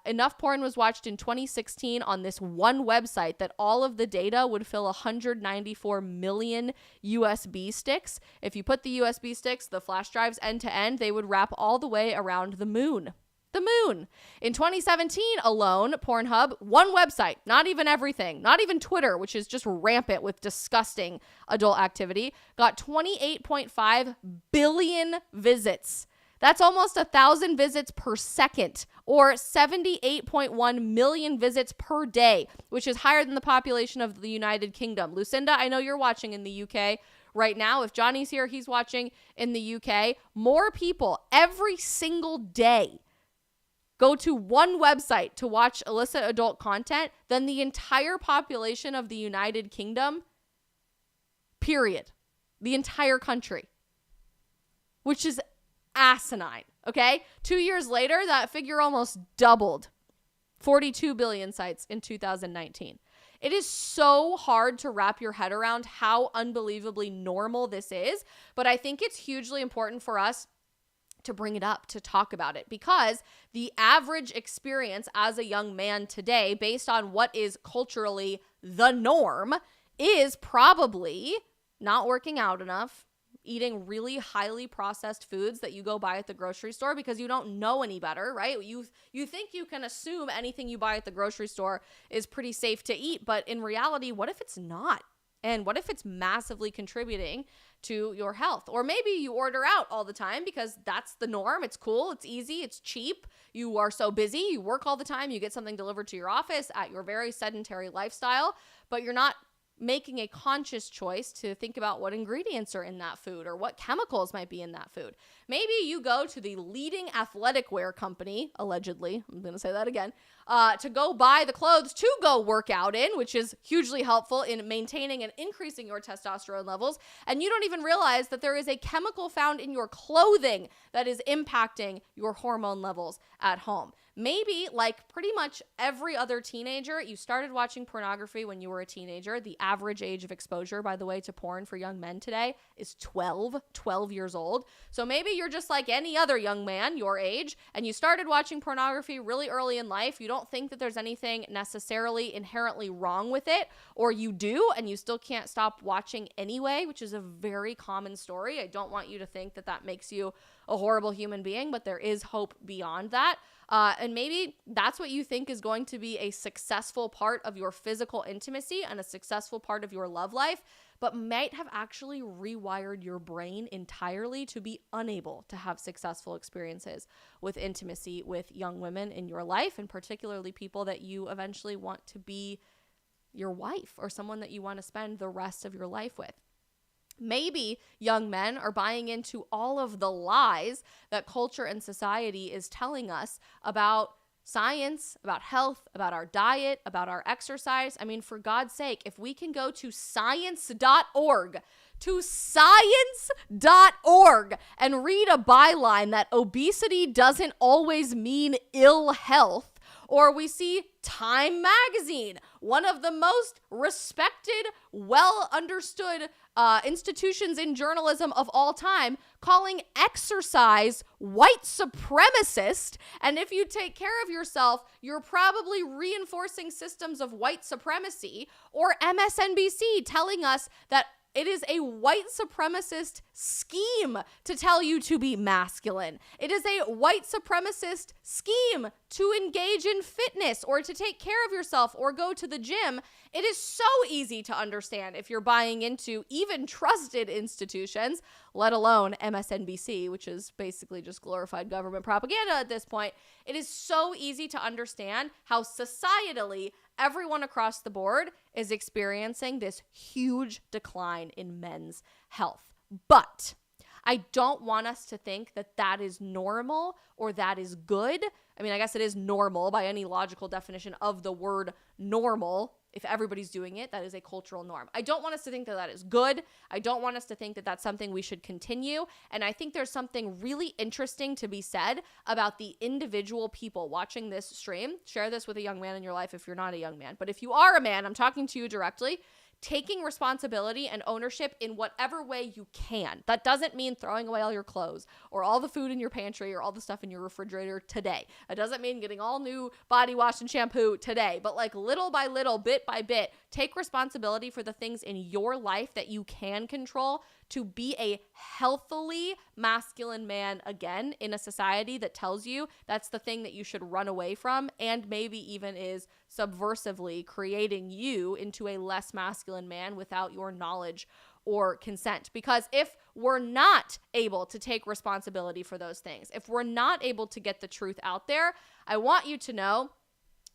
Enough porn was watched in 2016 on this one website that all of the data would fill 194 million USB sticks. If you put the USB sticks, the flash drives end to end, they would wrap all the way around the moon. The moon. In 2017 alone, Pornhub, one website, not even everything, not even Twitter, which is just rampant with disgusting adult activity, got 28.5 billion visits. That's almost 1,000 visits per second, or 78.1 million visits per day, which is higher than the population of the United Kingdom. Lucinda, I know you're watching in the UK right now. If Johnny's here, he's watching in the UK. More people every single day go to one website to watch illicit adult content than the entire population of the United Kingdom, period. The entire country, which is asinine, okay? 2 years later, that figure almost doubled. 42 billion sites in 2019. It is so hard to wrap your head around how unbelievably normal this is, but I think it's hugely important for us to bring it up, to talk about it, because the average experience as a young man today, based on what is culturally the norm, is probably not working out enough, eating really highly processed foods that you go buy at the grocery store because you don't know any better, right? You think you can assume anything you buy at the grocery store is pretty safe to eat, but in reality, what if it's not? And what if it's massively contributing to your health? Or maybe you order out all the time because that's the norm. It's cool. It's easy. It's cheap. You are so busy. You work all the time. You get something delivered to your office at your very sedentary lifestyle, but you're not making a conscious choice to think about what ingredients are in that food or what chemicals might be in that food. Maybe you go to the leading athletic wear company, allegedly, I'm going to say that again, to go buy the clothes to go work out in, which is hugely helpful in maintaining and increasing your testosterone levels. And you don't even realize that there is a chemical found in your clothing that is impacting your hormone levels at home. Maybe, like pretty much every other teenager, you started watching pornography when you were a teenager. The average age of exposure, by the way, to porn for young men today is 12 years old. So maybe you're just like any other young man your age, and you started watching pornography really early in life. You don't think that there's anything necessarily inherently wrong with it, or you do, and you still can't stop watching anyway, which is a very common story. I don't want you to think that that makes you a horrible human being, but there is hope beyond that. And maybe that's what you think is going to be a successful part of your physical intimacy and a successful part of your love life, but might have actually rewired your brain entirely to be unable to have successful experiences with intimacy with young women in your life, and particularly people that you eventually want to be your wife or someone that you want to spend the rest of your life with. Maybe young men are buying into all of the lies that culture and society is telling us about science, about health, about our diet, about our exercise. I mean, for God's sake, if we can go to science.org, and read a byline that obesity doesn't always mean ill health, or we see Time magazine, one of the most respected, well understood institutions in journalism of all time, calling exercise white supremacist. And if you take care of yourself, you're probably reinforcing systems of white supremacy. Or MSNBC telling us that it is a white supremacist scheme to tell you to be masculine. It is a white supremacist scheme to engage in fitness or to take care of yourself or go to the gym. It is so easy to understand if you're buying into even trusted institutions, let alone MSNBC, which is basically just glorified government propaganda at this point. It is so easy to understand how societally everyone across the board is experiencing this huge decline in men's health. But I don't want us to think that that is normal or that is good. I mean, I guess it is normal by any logical definition of the word normal. If everybody's doing it, that is a cultural norm. I don't want us to think that that is good. I don't want us to think that that's something we should continue. And I think there's something really interesting to be said about the individual people watching this stream. Share this with a young man in your life if you're not a young man. But if you are a man, I'm talking to you directly. taking responsibility and ownership in whatever way you can. That doesn't mean throwing away all your clothes or all the food in your pantry or all the stuff in your refrigerator today. It doesn't mean getting all new body wash and shampoo today, but like little by little, bit by bit, take responsibility for the things in your life that you can control to be a healthily masculine man again in a society that tells you that's the thing that you should run away from, and maybe even is subversively creating you into a less masculine man without your knowledge or consent. Because if we're not able to take responsibility for those things, if we're not able to get the truth out there, I want you to know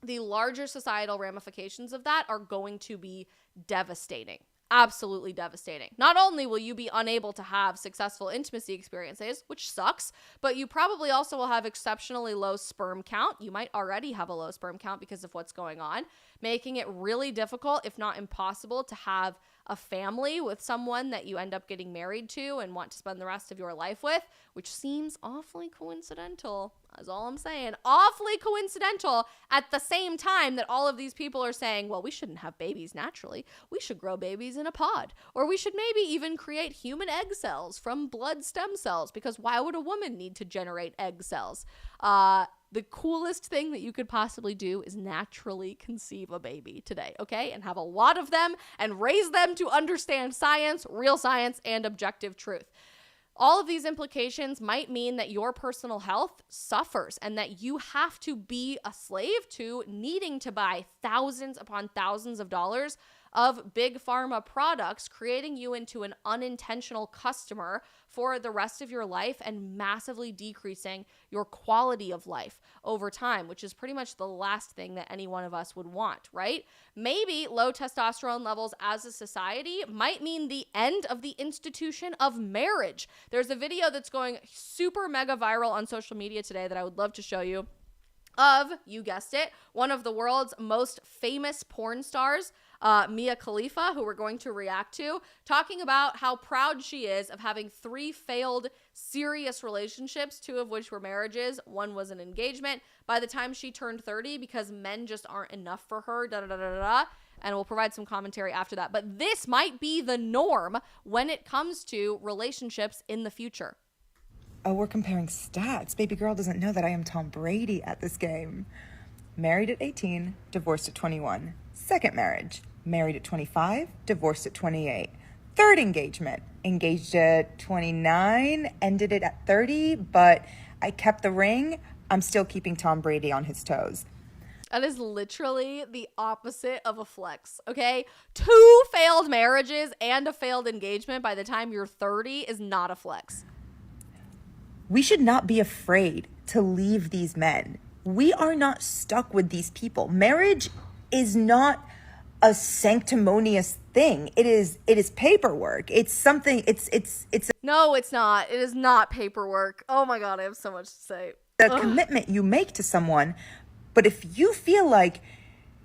the larger societal ramifications of that are going to be devastating. Absolutely devastating. Not only will you be unable to have successful intimacy experiences, which sucks, but you probably also will have exceptionally low sperm count. You might already have a low sperm count because of what's going on, making it really difficult, if not impossible, to have a family with someone that you end up getting married to and want to spend the rest of your life with, which seems awfully coincidental. That's all I'm saying. Awfully coincidental at the same time that all of these people are saying, well, we shouldn't have babies naturally. We should grow babies in a pod. Or we should maybe even create human egg cells from blood stem cells, because why would a woman need to generate egg cells? The coolest thing that you could possibly do is naturally conceive a baby today, okay? And have a lot of them and raise them to understand science, real science, and objective truth. All of these implications might mean that your personal health suffers and that you have to be a slave to needing to buy thousands upon thousands of dollars of big pharma products, creating you into an unintentional customer for the rest of your life and massively decreasing your quality of life over time, which is pretty much the last thing that any one of us would want, right? Maybe low testosterone levels as a society might mean the end of the institution of marriage. There's a video that's going super mega viral on social media today that I would love to show you of, you guessed it, one of the world's most famous porn stars, Mia Khalifa, who we're going to react to, talking about how proud she is of having 3 failed serious relationships, 2 of which were marriages, 1 was an engagement, by the time she turned 30 because men just aren't enough for her, and we'll provide some commentary after that. But this might be the norm when it comes to relationships in the future. Oh, we're comparing stats. Baby girl doesn't know that I am Tom Brady at this game. Married at 18, divorced at 21. Second marriage, married at 25, divorced at 28. Third engagement, engaged at 29, ended it at 30, but I kept the ring. I'm still keeping Tom Brady on his toes. That is literally the opposite of a flex, okay? 2 failed marriages and a failed engagement by the time you're 30 is not a flex. We should not be afraid to leave these men. We are not stuck with these people. Marriage is not a sanctimonious thing. It is paperwork. It's something, No, it's not. It is not paperwork. Oh my God, I have so much to say. The commitment you make to someone. But if you feel like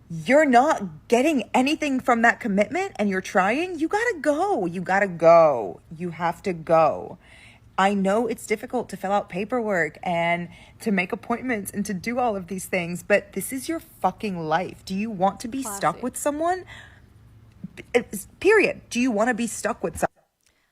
you're not getting anything from that commitment and you're trying, you gotta go. You gotta go. You have to go. I know it's difficult to fill out paperwork and to make appointments and to do all of these things, but this is your fucking life. Do you want to be stuck with someone? Period. Do you want to be stuck with someone?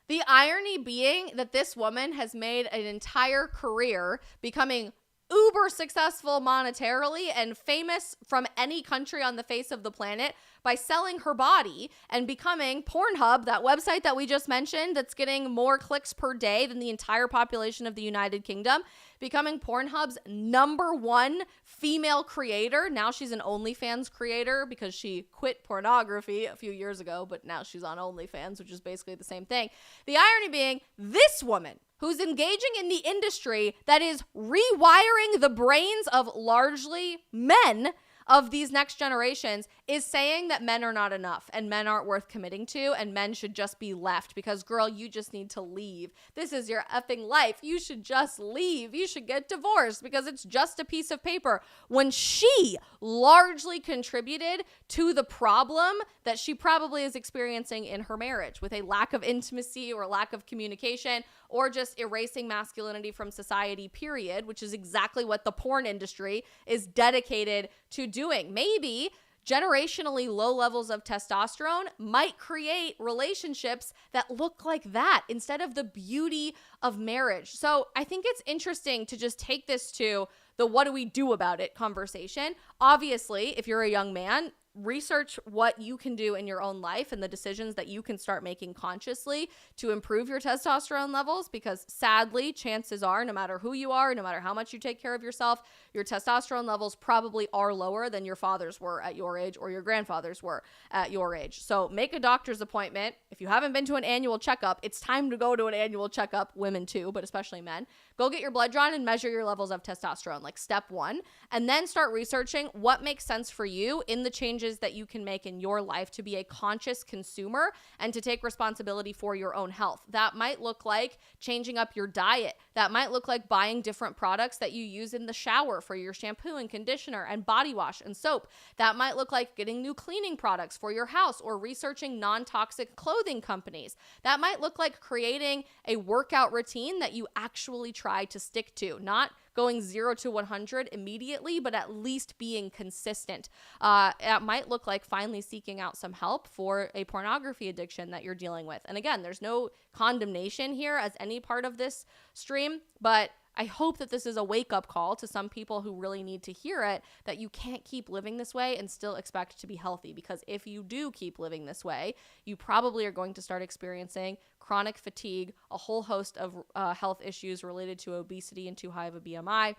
The irony being that this woman has made an entire career becoming uber successful monetarily and famous from any country on the face of the planet by selling her body and becoming Pornhub, that website that we just mentioned that's getting more clicks per day than the entire population of the United Kingdom, becoming Pornhub's #1 female creator. Now she's an OnlyFans creator because she quit pornography a few years ago, but now she's on OnlyFans, which is basically the same thing. The irony being, this woman who's engaging in the industry that is rewiring the brains of largely men of these next generations is saying that men are not enough and men aren't worth committing to and men should just be left because, girl, you just need to leave. This is your effing life. You should just leave. You should get divorced because it's just a piece of paper. When she largely contributed to the problem that she probably is experiencing in her marriage with a lack of intimacy or lack of communication or just erasing masculinity from society, period, which is exactly what the porn industry is dedicated to doing. Maybe generationally low levels of testosterone might create relationships that look like that instead of the beauty of marriage. So I think it's interesting to just take this to the what do we do about it conversation. Obviously, if you're a young man, research what you can do in your own life and the decisions that you can start making consciously to improve your testosterone levels, because sadly, chances are, no matter who you are, no matter how much you take care of yourself, your testosterone levels probably are lower than your father's were at your age or your grandfather's were at your age. So make a doctor's appointment. If you haven't been to an annual checkup, it's time to go to an annual checkup, women too, but especially men. Go get your blood drawn and measure your levels of testosterone, like step one, and then start researching what makes sense for you in the changes that you can make in your life to be a conscious consumer and to take responsibility for your own health. That might look like changing up your diet. That might look like buying different products that you use in the shower for your shampoo and conditioner and body wash and soap. That might look like getting new cleaning products for your house or researching non-toxic clothing companies. That might look like creating a workout routine that you actually try to stick to, not going 0 to 100 immediately, but at least being consistent. It might look like finally seeking out some help for a pornography addiction that you're dealing with. And again, there's no condemnation here as any part of this stream, but I hope that this is a wake-up call to some people who really need to hear it, that you can't keep living this way and still expect to be healthy. Because if you do keep living this way, you probably are going to start experiencing chronic fatigue, a whole host of health issues related to obesity and too high of a BMI.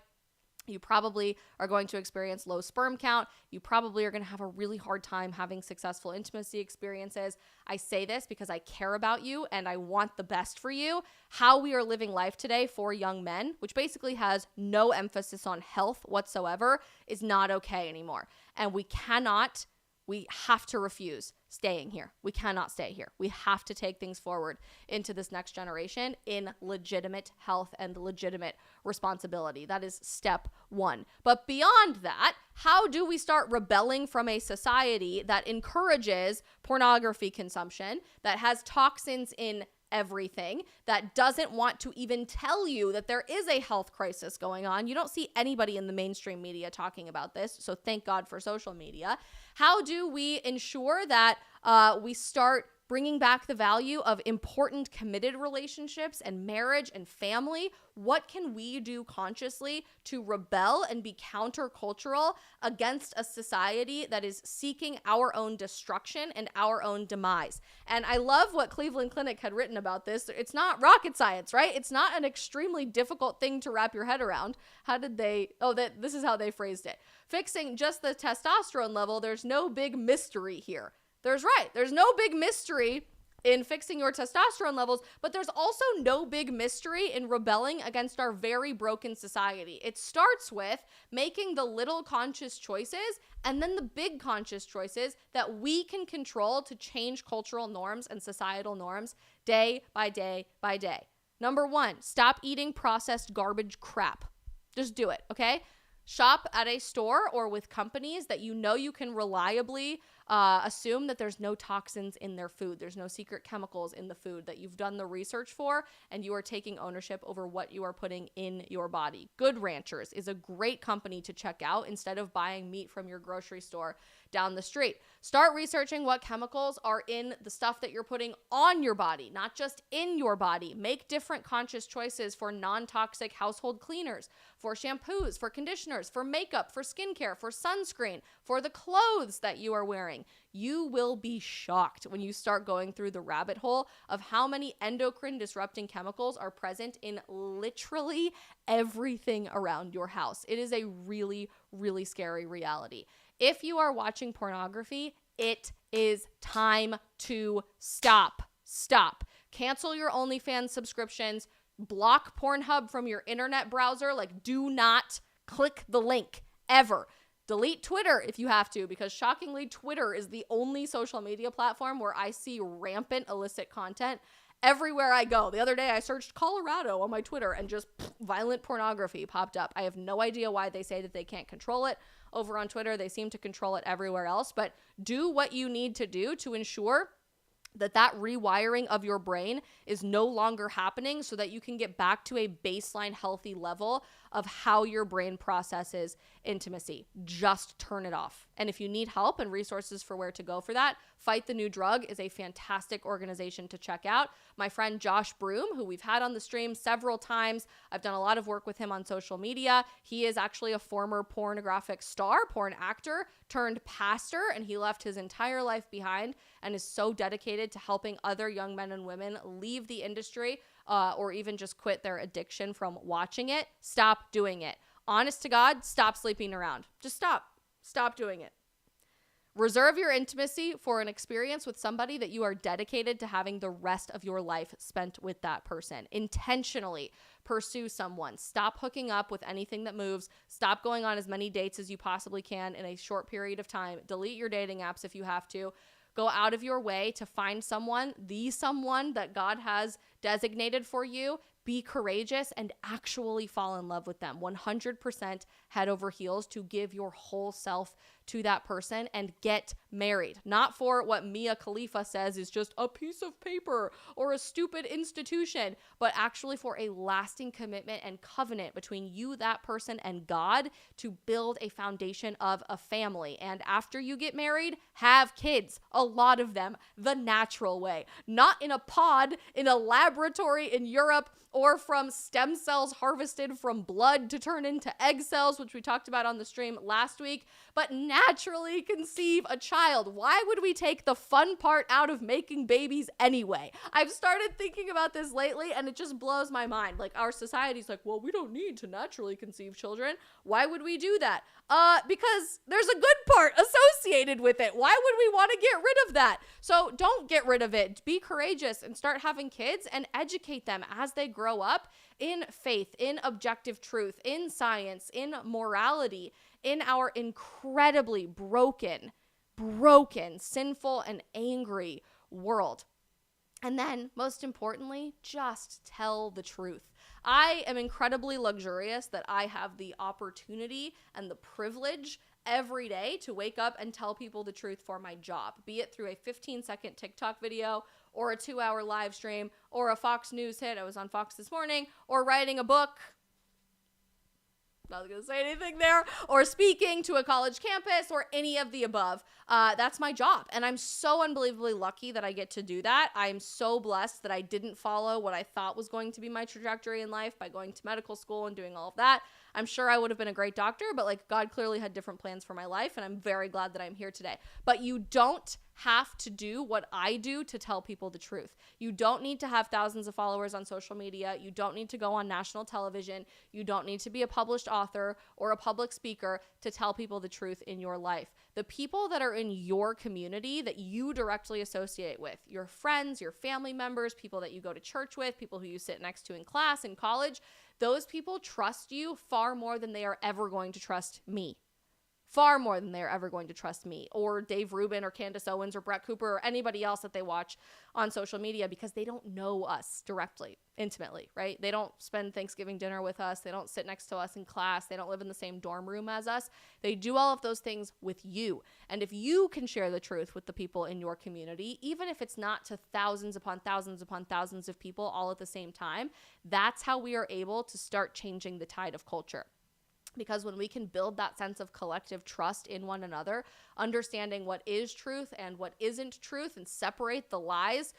You probably are going to experience low sperm count. You probably are going to have a really hard time having successful intimacy experiences. I say this because I care about you and I want the best for you. How we are living life today for young men, which basically has no emphasis on health whatsoever, is not okay anymore. And we have to refuse staying here. We cannot stay here. We have to take things forward into this next generation in legitimate health and legitimate responsibility. That is step one. But beyond that, how do we start rebelling from a society that encourages pornography consumption, that has toxins in everything, that doesn't want to even tell you that there is a health crisis going on? You don't see anybody in the mainstream media talking about this, so thank God for social media. How do we ensure that we start bringing back the value of important committed relationships and marriage and family? What can we do consciously to rebel and be countercultural against a society that is seeking our own destruction and our own demise? And I love what Cleveland Clinic had written about this. It's not rocket science, right? It's not an extremely difficult thing to wrap your head around. This is how they phrased it. Fixing just the testosterone level, there's no big mystery here. There's no big mystery in fixing your testosterone levels, but there's also no big mystery in rebelling against our very broken society. It starts with making the little conscious choices and then the big conscious choices that we can control to change cultural norms and societal norms day by day by day. Number one, stop eating processed garbage crap. Just do it, okay? Shop at a store or with companies that you know you can reliably assume that there's no toxins in their food. There's no secret chemicals in the food that you've done the research for, and you are taking ownership over what you are putting in your body. Good Ranchers is a great company to check out instead of buying meat from your grocery store down the street. Start researching what chemicals are in the stuff that you're putting on your body, not just in your body. Make different conscious choices for non-toxic household cleaners, for shampoos, for conditioners, for makeup, for skincare, for sunscreen, for the clothes that you are wearing. You will be shocked when you start going through the rabbit hole of how many endocrine disrupting chemicals are present in literally everything around your house. It is a really, really scary reality. If you are watching pornography, it is time to stop. Stop. Cancel your OnlyFans subscriptions. Block Pornhub from your internet browser. Do not click the link ever. Delete Twitter if you have to, because shockingly, Twitter is the only social media platform where I see rampant illicit content everywhere I go. The other day, I searched Colorado on my Twitter and just violent pornography popped up. I have no idea why they say that they can't control it over on Twitter. They seem to control it everywhere else, but do what you need to do to ensure that rewiring of your brain is no longer happening so that you can get back to a baseline healthy level of how your brain processes intimacy. Just turn it off. And if you need help and resources for where to go for that, Fight the New Drug is a fantastic organization to check out. My friend Josh Broom, who we've had on the stream several times, I've done a lot of work with him on social media. He is actually a former pornographic star, porn actor turned pastor, and he left his entire life behind and is so dedicated to helping other young men and women leave the industry or even just quit their addiction from watching it. Stop doing it. Honest to God, stop sleeping around. Just stop. Stop doing it. Reserve your intimacy for an experience with somebody that you are dedicated to having the rest of your life spent with that person. Intentionally pursue someone. Stop hooking up with anything that moves. Stop going on as many dates as you possibly can in a short period of time. Delete your dating apps if you have to. Go out of your way to find someone that God has designated for you. Be courageous and actually fall in love with them. 100% head over heels to give your whole self to that person and get married. Not for what Mia Khalifa says is just a piece of paper or a stupid institution, but actually for a lasting commitment and covenant between you, that person, and God to build a foundation of a family. And after you get married, have kids, a lot of them, the natural way, not in a pod in a laboratory in Europe or from stem cells harvested from blood to turn into egg cells, which we talked about on the stream last week, but naturally conceive a child. Why would we take the fun part out of making babies anyway? I've started thinking about this lately and it just blows my mind. Like our society's like, well, we don't need to naturally conceive children. Why would we do that? Because there's a good part associated with it. Why would we want to get rid of that? So don't get rid of it. Be courageous and start having kids and educate them as they grow up in faith, in objective truth, in science, in morality, in our incredibly broken, sinful, and angry world. And then, most importantly, just tell the truth. I am incredibly luxurious that I have the opportunity and the privilege every day to wake up and tell people the truth for my job, be it through a 15-second TikTok video or a 2-hour live stream or a Fox News hit. I was on Fox this morning, or writing a book. Not going to say anything there, or speaking to a college campus, or any of the above. That's my job. And I'm so unbelievably lucky that I get to do that. I'm so blessed that I didn't follow what I thought was going to be my trajectory in life by going to medical school and doing all of that. I'm sure I would have been a great doctor, but like God clearly had different plans for my life. And I'm very glad that I'm here today. But you don't have to do what I do to tell people the truth. You don't need to have thousands of followers on social media. You don't need to go on national television. You don't need to be a published author or a public speaker to tell people the truth in your life. The people that are in your community that you directly associate with, your friends, your family members, people that you go to church with, people who you sit next to in class, in college, those people trust you far more than they are ever going to trust me. Far more than they're ever going to trust me or Dave Rubin or Candace Owens or Brett Cooper or anybody else that they watch on social media, because they don't know us directly, intimately, right? They don't spend Thanksgiving dinner with us. They don't sit next to us in class. They don't live in the same dorm room as us. They do all of those things with you. And if you can share the truth with the people in your community, even if it's not to thousands upon thousands upon thousands of people all at the same time, that's how we are able to start changing the tide of culture. Because when we can build that sense of collective trust in one another, understanding what is truth and what isn't truth, and separate the lies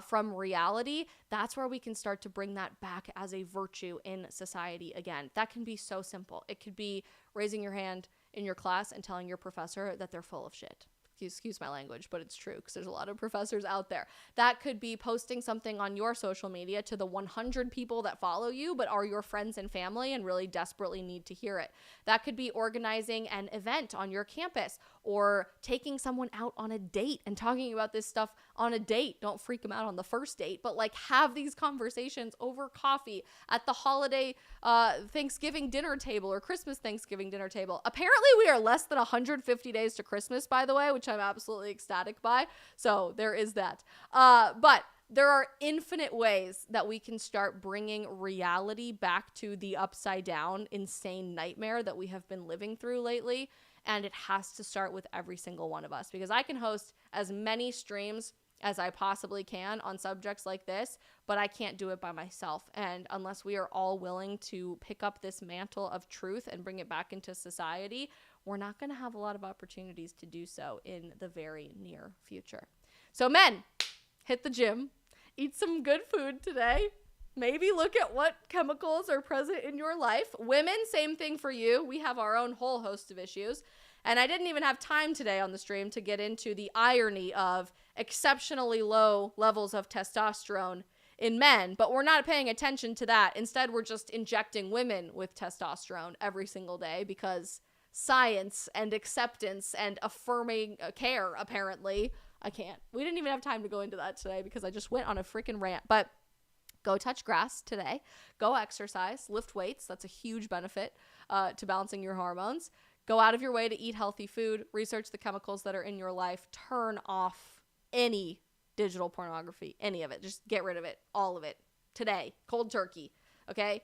from reality, that's where we can start to bring that back as a virtue in society again. That can be so simple. It could be raising your hand in your class and telling your professor that they're full of shit. Excuse my language, but it's true because there's a lot of professors out there. That could be posting something on your social media to the 100 people that follow you but are your friends and family and really desperately need to hear it. That could be organizing an event on your campus or taking someone out on a date and talking about this stuff on a date. Don't freak them out on the first date, but like have these conversations over coffee at the holiday Thanksgiving dinner table or Christmas Thanksgiving dinner table. Apparently we are less than 150 days to Christmas, by the way, which I'm absolutely ecstatic by. So there is that. But there are infinite ways that we can start bringing reality back to the upside down, insane nightmare that we have been living through lately. And it has to start with every single one of us, because I can host as many streams as I possibly can on subjects like this, but I can't do it by myself. And unless we are all willing to pick up this mantle of truth and bring it back into society, we're not going to have a lot of opportunities to do so in the very near future. So men, hit the gym, eat some good food today. Maybe look at what chemicals are present in your life. Women, same thing for you. We have our own whole host of issues. And I didn't even have time today on the stream to get into the irony of exceptionally low levels of testosterone in men, but we're not paying attention to that. Instead, we're just injecting women with testosterone every single day because science and acceptance and affirming care, apparently. I can't. We didn't even have time to go into that today because I just went on a freaking rant. But go touch grass today. Go exercise. Lift weights. That's a huge benefit to balancing your hormones. Go out of your way to eat healthy food. Research the chemicals that are in your life. Turn off any digital pornography, any of it. Just get rid of it, all of it, today. Cold turkey, okay?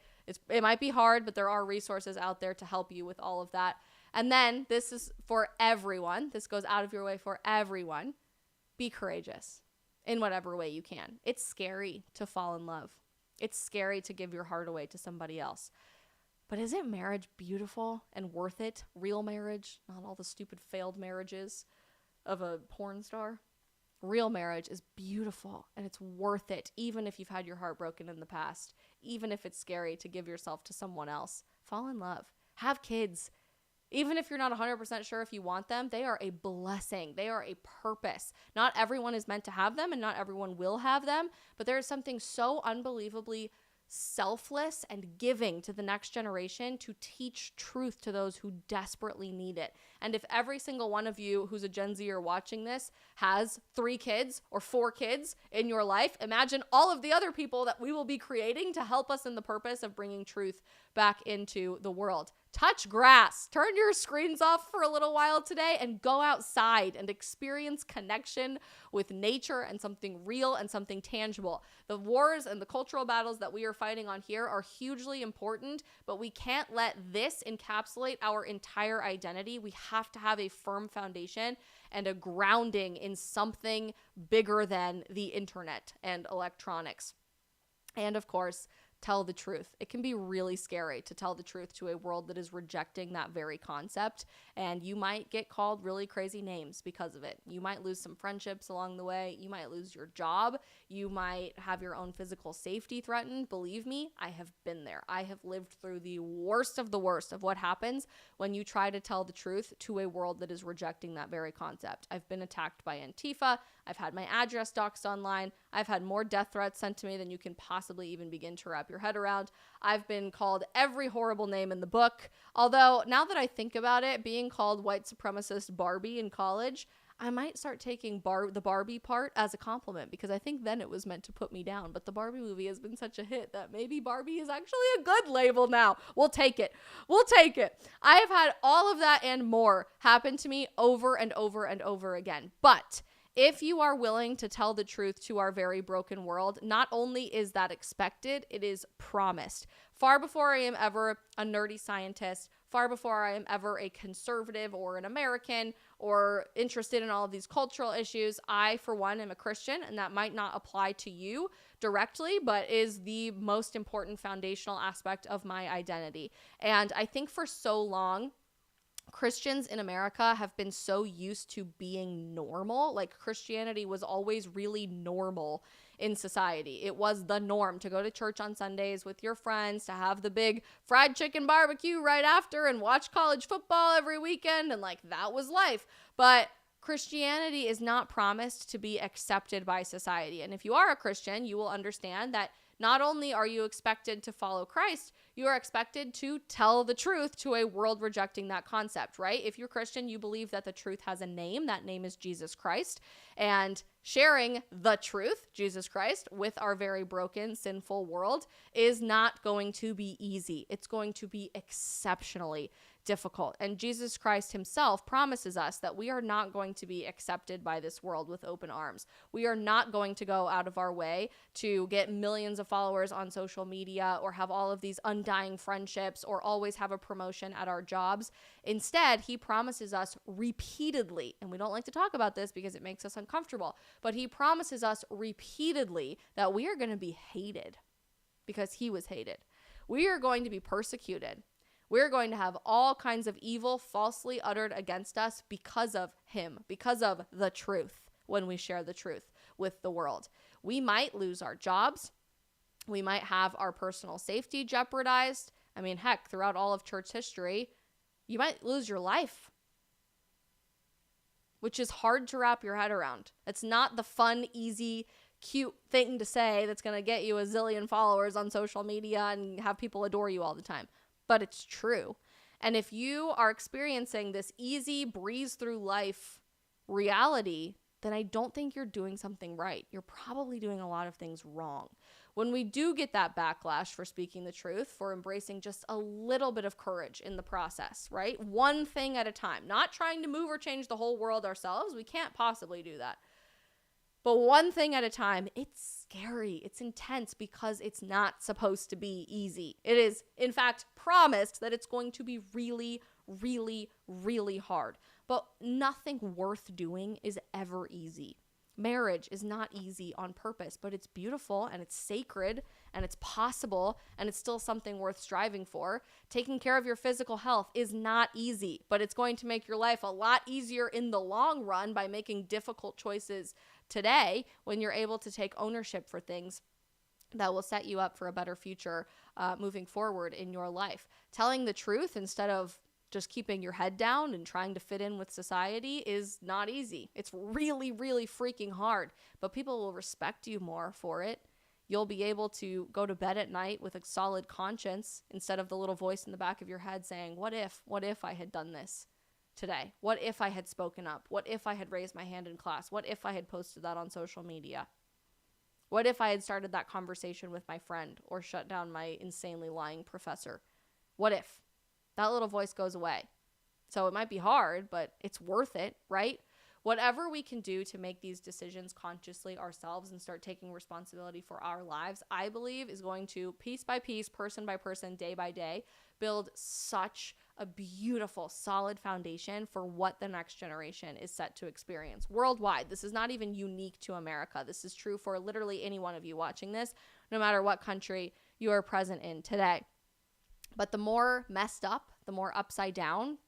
It might be hard, but there are resources out there to help you with all of that. And then this is for everyone. This goes out of your way for everyone. Be courageous in whatever way you can. It's scary to fall in love. It's scary to give your heart away to somebody else. But isn't marriage beautiful and worth it? Real marriage, not all the stupid failed marriages of a porn star. Real marriage is beautiful and it's worth it, even if you've had your heart broken in the past, even if it's scary to give yourself to someone else. Fall in love. Have kids. Even if you're not 100% sure if you want them, they are a blessing. They are a purpose. Not everyone is meant to have them and not everyone will have them, but there is something so unbelievably selfless and giving to the next generation to teach truth to those who desperately need it. And if every single one of you who's a Gen Zer watching this has 3 kids or 4 kids in your life, imagine all of the other people that we will be creating to help us in the purpose of bringing truth back into the world. Touch grass. Turn your screens off for a little while today and go outside and experience connection with nature and something real and something tangible. The wars and the cultural battles that we are fighting on here are hugely important, but we can't let this encapsulate our entire identity. We have to have a firm foundation and a grounding in something bigger than the internet and electronics. And of course, tell the truth. It can be really scary to tell the truth to a world that is rejecting that very concept, and you might get called really crazy names because of it. You might lose some friendships along the way. You might lose your job. You might have your own physical safety threatened. Believe me, I have been there. I have lived through the worst of what happens when you try to tell the truth to a world that is rejecting that very concept. I've been attacked by Antifa. I've had my address doxed online. I've had more death threats sent to me than you can possibly even begin to wrap your head around. I've been called every horrible name in the book. Although, now that I think about it, being called white supremacist Barbie in college, I might start taking the Barbie part as a compliment, because I think then it was meant to put me down. But the Barbie movie has been such a hit that maybe Barbie is actually a good label now. We'll take it. We'll take it. I have had all of that and more happen to me over and over and over again. But if you are willing to tell the truth to our very broken world, not only is that expected, it is promised. Far before I am ever a nerdy scientist, far before I am ever a conservative or an American or interested in all of these cultural issues, I, for one, am a Christian, and that might not apply to you directly, but is the most important foundational aspect of my identity. And I think for so long, Christians in America have been so used to being normal. Like, Christianity was always really normal in society. It was the norm to go to church on Sundays with your friends, to have the big fried chicken barbecue right after and watch college football every weekend. And like, that was life. But Christianity is not promised to be accepted by society. And if you are a Christian, you will understand that not only are you expected to follow Christ, you are expected to tell the truth to a world rejecting that concept, right? If you're Christian, you believe that the truth has a name. That name is Jesus Christ. And sharing the truth, Jesus Christ, with our very broken, sinful world is not going to be easy. It's going to be exceptionally difficult. And Jesus Christ himself promises us that we are not going to be accepted by this world with open arms. We are not going to go out of our way to get millions of followers on social media or have all of these undying friendships or always have a promotion at our jobs. Instead, he promises us repeatedly, and we don't like to talk about this because it makes us uncomfortable, but he promises us repeatedly that we are going to be hated because he was hated. We are going to be persecuted. We're going to have all kinds of evil falsely uttered against us because of him, because of the truth when we share the truth with the world. We might lose our jobs. We might have our personal safety jeopardized. I mean, heck, throughout all of church history, you might lose your life, which is hard to wrap your head around. It's not the fun, easy, cute thing to say that's going to get you a zillion followers on social media and have people adore you all the time. But it's true. And if you are experiencing this easy breeze through life reality, then I don't think you're doing something right. You're probably doing a lot of things wrong. When we do get that backlash for speaking the truth, for embracing just a little bit of courage in the process, right? One thing at a time, not trying to move or change the whole world ourselves. We can't possibly do that. But one thing at a time, it's scary, it's intense because it's not supposed to be easy. It is, in fact, promised that it's going to be really, really, really hard. But nothing worth doing is ever easy. Marriage is not easy on purpose, but it's beautiful and it's sacred and it's possible and it's still something worth striving for. Taking care of your physical health is not easy, but it's going to make your life a lot easier in the long run by making difficult choices today when you're able to take ownership for things that will set you up for a better future moving forward in your life. Telling the truth instead of just keeping your head down and trying to fit in with society is not easy. It's really, really freaking hard, but people will respect you more for it. You'll be able to go to bed at night with a solid conscience instead of the little voice in the back of your head saying, what if I had done this today? What if I had spoken up? What if I had raised my hand in class? What if I had posted that on social media? What if I had started that conversation with my friend or shut down my insanely lying professor? What if? That little voice goes away. So it might be hard, but it's worth it, right? Whatever we can do to make these decisions consciously ourselves and start taking responsibility for our lives, I believe is going to, piece by piece, person by person, day by day, build such a beautiful, solid foundation for what the next generation is set to experience worldwide. This is not even unique to America. This is true for literally any one of you watching this, no matter what country you are present in today. But the more messed up, the more upside down,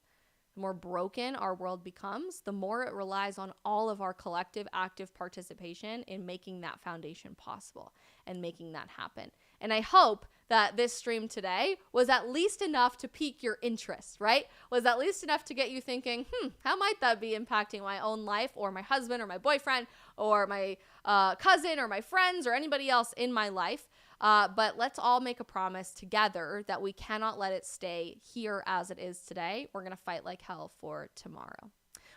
the more broken our world becomes, the more it relies on all of our collective active participation in making that foundation possible and making that happen. And I hope that this stream today was at least enough to pique your interest, right? Was at least enough to get you thinking, how might that be impacting my own life or my husband or my boyfriend or my cousin or my friends or anybody else in my life? But let's all make a promise together that we cannot let it stay here as it is today. We're going to fight like hell for tomorrow.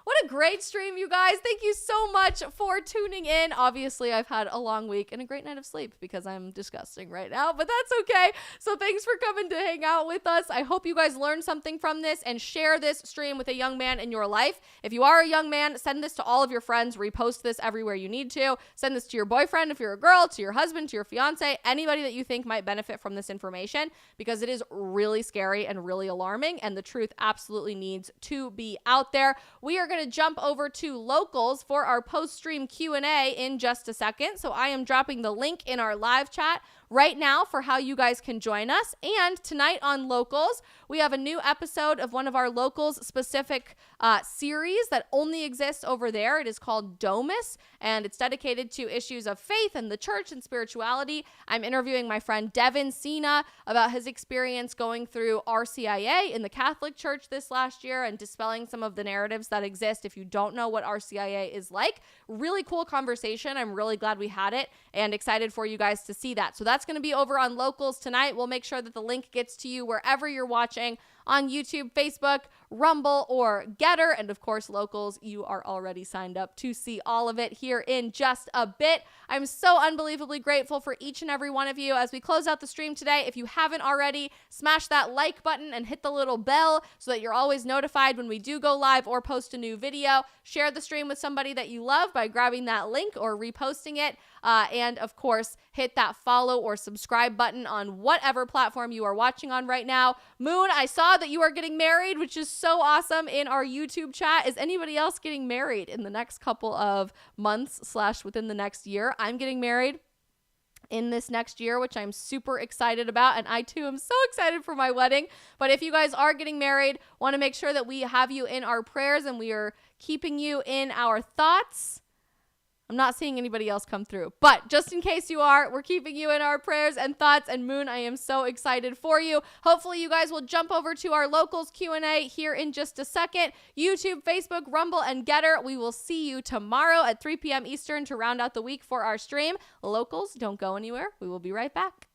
What a great stream, you guys. Thank you so much for tuning in. Obviously, I've had a long week and a great night of sleep because I'm disgusting right now, but that's okay. So thanks for coming to hang out with us. I hope you guys learned something from this and share this stream with a young man in your life. If you are a young man, send this to all of your friends. Repost this everywhere you need to. Send this to your boyfriend if you're a girl, to your husband, to your fiance, anybody that you think might benefit from this information because it is really scary and really alarming and the truth absolutely needs to be out there. We are going to jump over to Locals for our post-stream Q&A in just a second. So I am dropping the link in our live chat right now for how you guys can join us. And tonight on Locals, we have a new episode of one of our Locals specific series that only exists over there. It is called Domus, and it's dedicated to issues of faith and the church and spirituality. I'm interviewing my friend Devin Sina about his experience going through RCIA in the Catholic Church this last year and dispelling some of the narratives that exist if you don't know what RCIA is like. Really cool conversation. I'm really glad we had it and excited for you guys to see that. So that's going to be over on Locals tonight. We'll make sure that the link gets to you wherever you're watching on YouTube, Facebook, Rumble, or Getter. And of course, locals, you are already signed up to see all of it here in just a bit. I'm so unbelievably grateful for each and every one of you. As we close out the stream today, if you haven't already, smash that like button and hit the little bell so that you're always notified when we do go live or post a new video. Share the stream with somebody that you love by grabbing that link or reposting it. And of course, hit that follow or subscribe button on whatever platform you are watching on right now. Moon, I saw that you are getting married, which is so awesome, in our YouTube chat. Is anybody else getting married in the next couple of months / within the next year? I'm getting married in this next year, which I'm super excited about. And I too am so excited for my wedding. But if you guys are getting married, want to make sure that we have you in our prayers and we are keeping you in our thoughts. I'm not seeing anybody else come through, but just in case you are, we're keeping you in our prayers and thoughts. And Moon, I am so excited for you. Hopefully you guys will jump over to our locals Q&A here in just a second. YouTube, Facebook, Rumble, and Getter. We will see you tomorrow at 3 p.m. Eastern to round out the week for our stream. Locals, don't go anywhere. We will be right back.